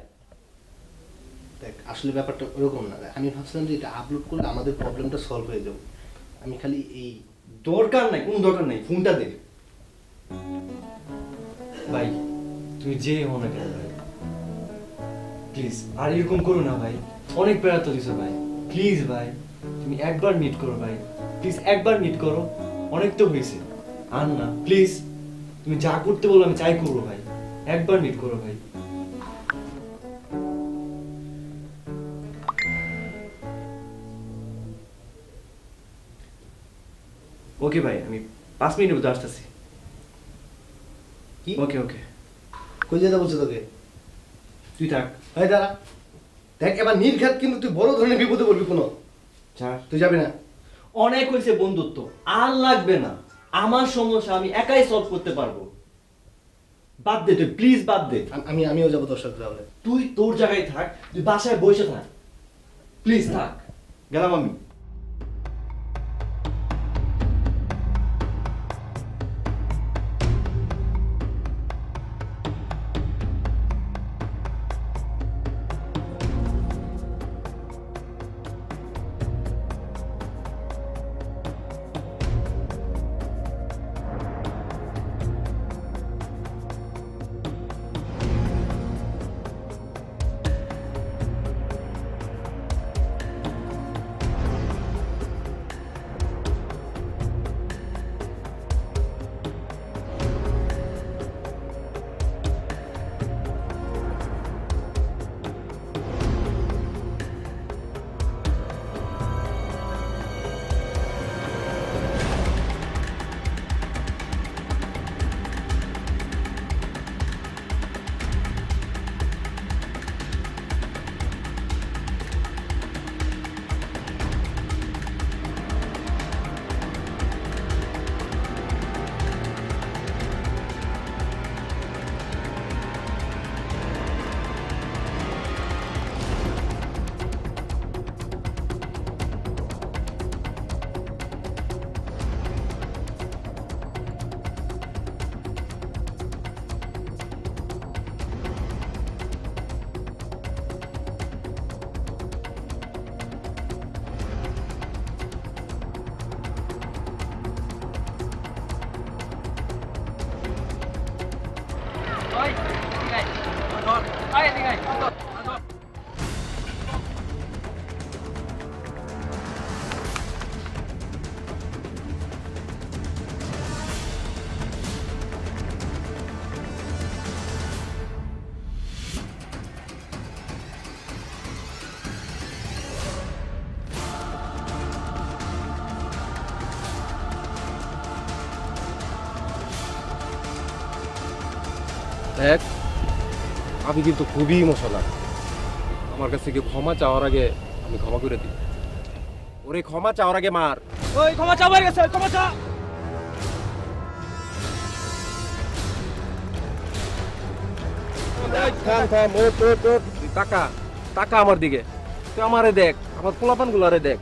Speaker 3: দেখ আসলে ব্যাপারটা ওরকম না, আমি ভাবছিলাম যে এটা আপলোড করলে আমাদের প্রবলেমটা সলভ হয়ে যাবে। আমি খালি এই
Speaker 1: দরকার নাই, কোনো দরকার নাই, ফোনটা দে ভাই। তুমি যে মনে কেন ভাই, প্লিজ আর এরকম করো না ভাই, অনেক বেড়াতে দিছো ভাই, প্লিজ ভাই তুমি একবার মিট করো ভাই, প্লিজ একবার মিট করো, অনেক তো হয়েছে আর না, প্লিজ তুমি যা করতে বলো আমি চাই করবো ভাই, একবার মিট করো ভাই। ওকে ভাই, আমি 5 মিনিটের মধ্যে আসতেছি।
Speaker 3: কি
Speaker 1: ওকে ওকে,
Speaker 3: কই যেতে বলছো তোকে?
Speaker 1: তুই থাক।
Speaker 3: এই দাঁড়া, দেখ এবার নির্ঘাত কিন্তু তুই বড় ধরনের বিপদে পড়বি। কোনো তুই যাবি না।
Speaker 1: অনেক হয়েছে বন্ধুত্ব, আর লাগবে না, আমার সমস্যা আমি একাই সলভ করতে পারবো। বাদ দে তুই, প্লিজ বাদ দে।
Speaker 3: আমিও যাবো তোর সাথে তাহলে।
Speaker 1: তুই তোর জায়গায় থাক, তুই বাসায় বসে থাক, প্লিজ থাক, গেলাম আমি।
Speaker 4: দেখ আমি কিন্তু খুবই ইমোশনাল, আমার কাছ থেকে ক্ষমা চাওয়ার আগে আমি ক্ষমা করে দিই। ওরে ক্ষমা চাওয়ার আগে মার।
Speaker 1: ওই ক্ষমা চাওয়ার গেছে, ক্ষমা চা।
Speaker 4: থাম থাম, ওট ওট ওট, টাকা টাকা আমার দিকে, তুই আমারে দেখ, আমার পোলাপান গুলারে দেখ,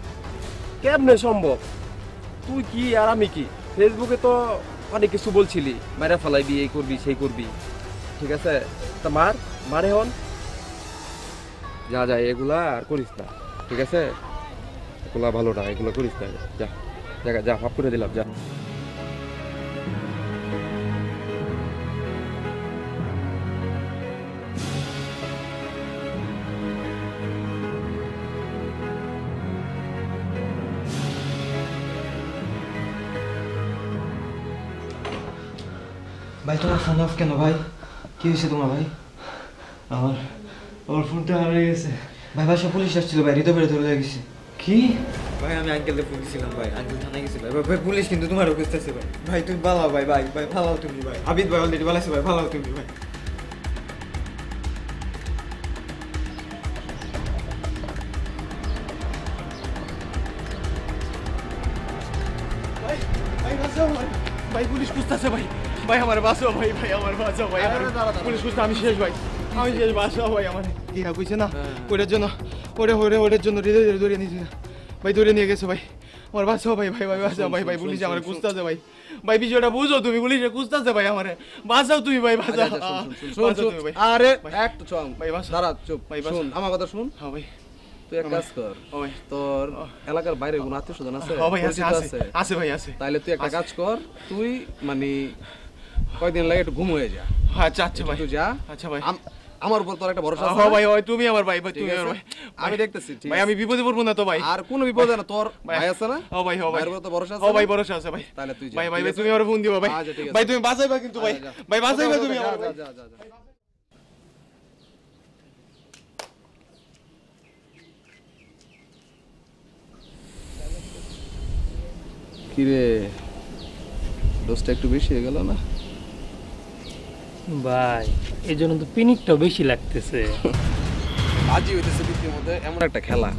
Speaker 4: কেমনে সম্ভব? তুই কি আর আমি কি? ফেসবুকে তো অনেক কিছু বলছিলি, মারা ফেলাইবি, এই করবি সেই করবি, ঠিক আছে? তা মার মারে হন, যা যা এগুলা আর করিস না, ঠিক আছে? এগুলা ভালো না, এগুলো করিস না, যা জায়গা যা, মাফ করে দিলাম, যা।
Speaker 8: ভাই তোমার ফোন অফ কেন ভাই? কি হয়েছে তোমার ভাই? আমার ফোনটা হারিয়ে গেছে ভাই। বাসা পুলিশ আসছিল ভাই, হৃদয় বেড়ে ধরে গেছে। কি ভাই? আমি আঙ্কেলকে ফোন দিয়েছিলাম ভাই, আঙ্কেল থানায় গেছে ভাই। ভাই পুলিশ কিন্তু তোমারও খুঁজতেছে ভাই। ভাই তুমি পালাও ভাই, ভাই ভাই পালাও তুমি ভাই। আবিদ ভাই অলরেডি পালাইছে ভাই, পালাও তুমি ভাই।
Speaker 1: ভাই ভাই বাঁচাও ভাই, ভাই পুলিশ খুঁজতেছে ভাই, ভাই আমার বাঁচাও ভাই, ভাই আমার বাঁচাও ভাই, আমার পুলিশ খুঁজতে আমি শেষ ভাই, আমি শেষ, বাঁচাও ভাই আমার। কি কইছে না ওটার জন্য, ওটার জন্য ধরে নিয়েছে ভাই, ধরে নিয়ে গেছে ভাই, আমার বাঁচাও ভাই, ভাই ভাই বাঁচাও ভাই, ভাই পুলিশ আমার খুঁজতেছে ভাই, ভাই বিষয়টা বুঝো তুমি, পুলিশে খুঁজতেছে ভাই আমারে, বাঁচাও তুমি ভাই, বাঁচাও।
Speaker 4: আরে একটু চল
Speaker 1: ভাই বাঁচাও,
Speaker 4: দাঁড়া চুপ
Speaker 1: ভাই
Speaker 4: শুন আমার কথা শুন।
Speaker 1: হ্যাঁ ভাই
Speaker 4: তুই এক কাজ কর, তোর এলাকার বাইরে কোনো আত্মীয় স্বজন আছে?
Speaker 1: হ্যাঁ ভাই আছে, আছে ভাই আছে।
Speaker 4: তাহলে তুই একটা কাজ কর, তুই মানে কয়দিন লাগে একটু ঘুম হয়ে যা।
Speaker 1: আচ্ছা আচ্ছা ভাই,
Speaker 4: তুই যা।
Speaker 1: আচ্ছা ভাই,
Speaker 4: আমার উপর তোর একটা ভরসা আছে।
Speaker 1: হ্যাঁ ভাই, ভাই তুমি আমার ভাই, ভাই তুমি আমার ভাই,
Speaker 4: আমি দেখতেছি
Speaker 1: ভাই, আমি বিপদে পড়বো না তো ভাই?
Speaker 4: আর কোনো বিপদে না, তোর ভাই আছে না?
Speaker 1: ও ভাই, ও ভাই,
Speaker 4: ভাইয়ের উপর তো ভরসা আছে।
Speaker 1: ও ভাই ভরসা আছে ভাই,
Speaker 4: তাহলে তুই যা।
Speaker 1: ভাই, ভাই তুমি আমার ফোন দিবা ভাই, ভাই তুমি বাঁচাইবা কিন্তু ভাই, ভাই বাঁচাইবা তুমি আমার।
Speaker 4: যা যা যা। কিরে ডোজটা একটু বেশি হয়ে গেল না
Speaker 6: ভাই? এই জন্য তো পিনিকটাও বেশি লাগতেছে।
Speaker 4: বাজি হইতেছে পৃথিবীর মধ্যে এমন একটা খেলা,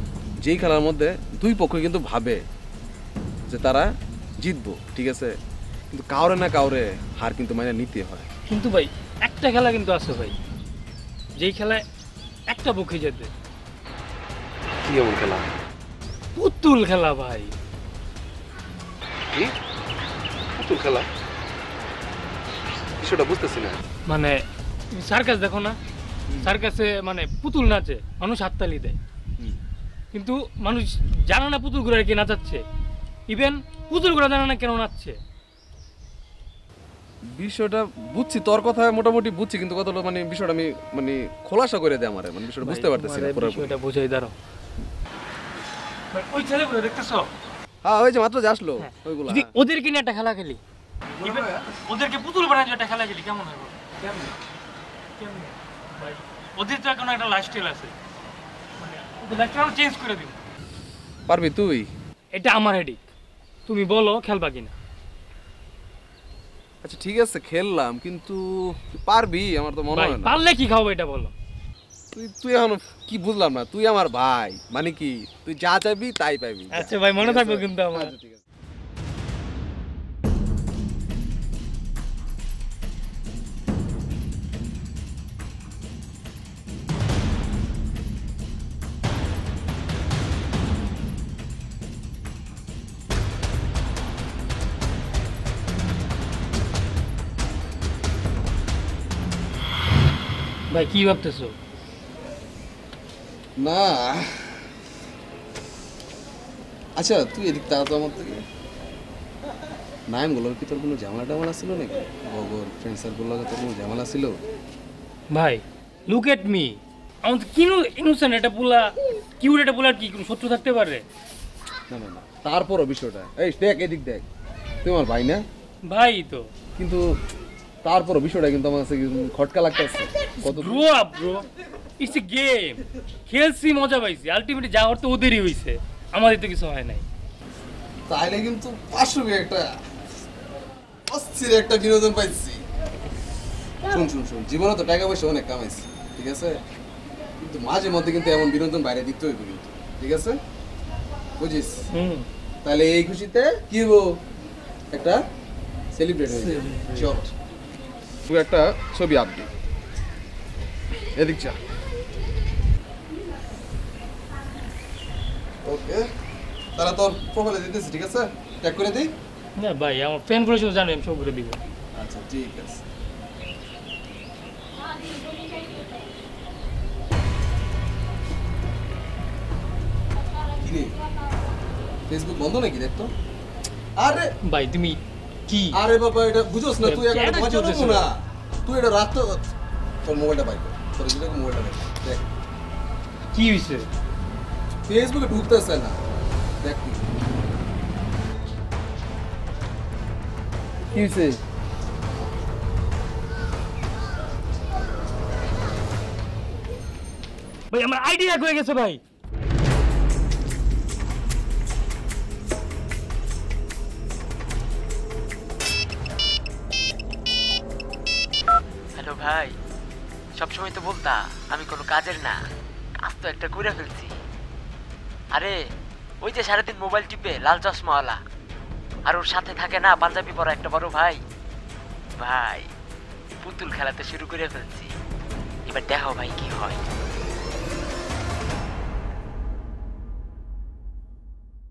Speaker 4: যেই খেলার মধ্যে দুই পক্ষ কিন্তু ভাবে যে তারা জিতবো, ঠিক আছে, কিন্তু কাউরে না কাউরে হার কিন্তু মানে নিতে হয়।
Speaker 6: কিন্তু ভাই একটা খেলা কিন্তু আছে ভাই, যেই খেলায় একটা পক্ষে যেতে।
Speaker 4: কি এমন খেলা?
Speaker 6: পুতুল খেলা ভাই।
Speaker 4: কি পুতুল খেলা? বিষয়টা বুঝতেছি না।
Speaker 6: মানে সার্কাস দেখো না, সার্কাসে মানে পুতুল নাচে, মানুষ হাততালি দেয়, কিন্তু মানুষ জানে না পুতুল ঘোড়া কে নাচাচ্ছে, ইভেন পুতুল ঘোড়া জানে না কেন নাচছে।
Speaker 4: বিষয়টা বুঝছি, তোর কথা মোটামুটি বুঝছি, কিন্তু কতটা মানে বিষয়টা আমি মানে খোলাসা করে দে আমারে, মানে বিষয়টা বুঝতে পারতেছি না পুরো।
Speaker 6: বিষয়টা বুঝাই দাঁড়াও। ওই ছেলেগুলো দেখতেছো?
Speaker 4: হ্যাঁ ওই যে মাত্র যে আসলো ওইগুলো।
Speaker 6: যদি ওদেরকে নিয়ে একটা খেলা খেলি, ওদেরকে পুতুল বানায় একটা খেলা খেলি, কেমন হবে? কেমন ভাই? ওদের তো এখন একটা লাইফস্টাইল আছে, মানে ওদের লাইফস্টাইল চেঞ্জ করে দিব।
Speaker 4: পারবি তুই?
Speaker 6: এটা আমার হেডিক, তুমি বলো খেলবা কিনা।
Speaker 4: আচ্ছা ঠিক আছে খেললাম, কিন্তু তুই পারবি? আমার তো মনে হয় না।
Speaker 6: পারলে কি খাবো এটা বলো।
Speaker 4: তুই এখন কি বুঝলাম না, তুই আমার ভাই, মানে কি তুই যা চাইবি তাই পাবি।
Speaker 6: আচ্ছা ভাই মনে থাকবে কিন্তু আমার।
Speaker 4: ঠিক আছে।
Speaker 6: ভাই কি ভাবতেছো?
Speaker 4: না আচ্ছা তুই এদিক তাড়াতাড়ি আমার থেকে নামগুলোর কি তোর কোনো ঝামেলা টামেলা ছিল নাকি? বগর ফ্রেন্ড সার্কেল তোর কোনো ঝামেলা ছিল?
Speaker 6: ভাই লুক এট মি, আমার তো কিনো ইনোসেন্ট, এটা পুলা কিউট, এটা পুলার কি কোনো শত্রু থাকতে পারে?
Speaker 4: না না না, তারপরও বিষয়টা এই দেখ, এদিক দেখ, তুই আমার ভাই না?
Speaker 6: ভাই তো,
Speaker 4: কিন্তু তারপরও বিষয়টা কিন্তু আমার কাছে খটকা লাগতেছে। কত
Speaker 6: grow up bro, it's a game, খেলছি মজা পাইছি, আলটিমেটলি যা হতে ওদেরই হইছে, আমাদের তো কিছু হয় নাই।
Speaker 4: তাইলে কিন্তু পাশে একটা অস্থির একটা বিনোদন পাইছি। শুন শুন শুন, জীবনে তো টাকা পয়সা অনেক কামাইছি, ঠিক আছে, কিন্তু মাঝে মধ্যে কিন্তু এমন বিনোদন বাইরে দিতে হইব কিন্তু, ঠিক আছে, বুঝিস? তাহলে এই খুশিতে কি হবো, একটা সেলিব্রেট হয়ে যাবে। চল তুই একটা ছবি আঁকবি, এদিক যা। ওকে তাহলে তোর প্রোফাইলে দিতেছি, ঠিক আছে, ট্যাগ করে দিই।
Speaker 6: না ভাই আমার ফ্রেন্ড করে শুধু জানো, আমি সব করে দিব।
Speaker 4: আচ্ছা ঠিক আছে। কিরে ফেসবুক বন্ধ নাকি দেখতো? আরে
Speaker 6: ভাই তুমি কি?
Speaker 4: আরে বাবা এটা বুঝোস না তুই, এখন মজা দেবো না, তুই এটা রাত তো তোর মোবাইলটা পাই কর, তোর যেটা মোবাইলটা দেখ দেখ
Speaker 6: কি হইছে।
Speaker 4: ফেসবুকে ঢুকতেছে না, দেখ কি হইছে।
Speaker 6: ভাই আমার আইডি হ্যাক হয়ে গেছে ভাই।
Speaker 13: হ্যালো ভাই, সবসময় তো বলতা আমি কোনো কাজের না, কাজ তো একটা করে ফেলছি। আরে ওই যে সারাদিন মোবাইল টিপে লাল চশমাওয়ালা, আর ওর সাথে থাকে না পাঞ্জাবি পরা একটা বড় ভাই, ভাই পুতুল খেলা তো শুরু করে ফেলছি, এবার দেখো ভাই কি হয়।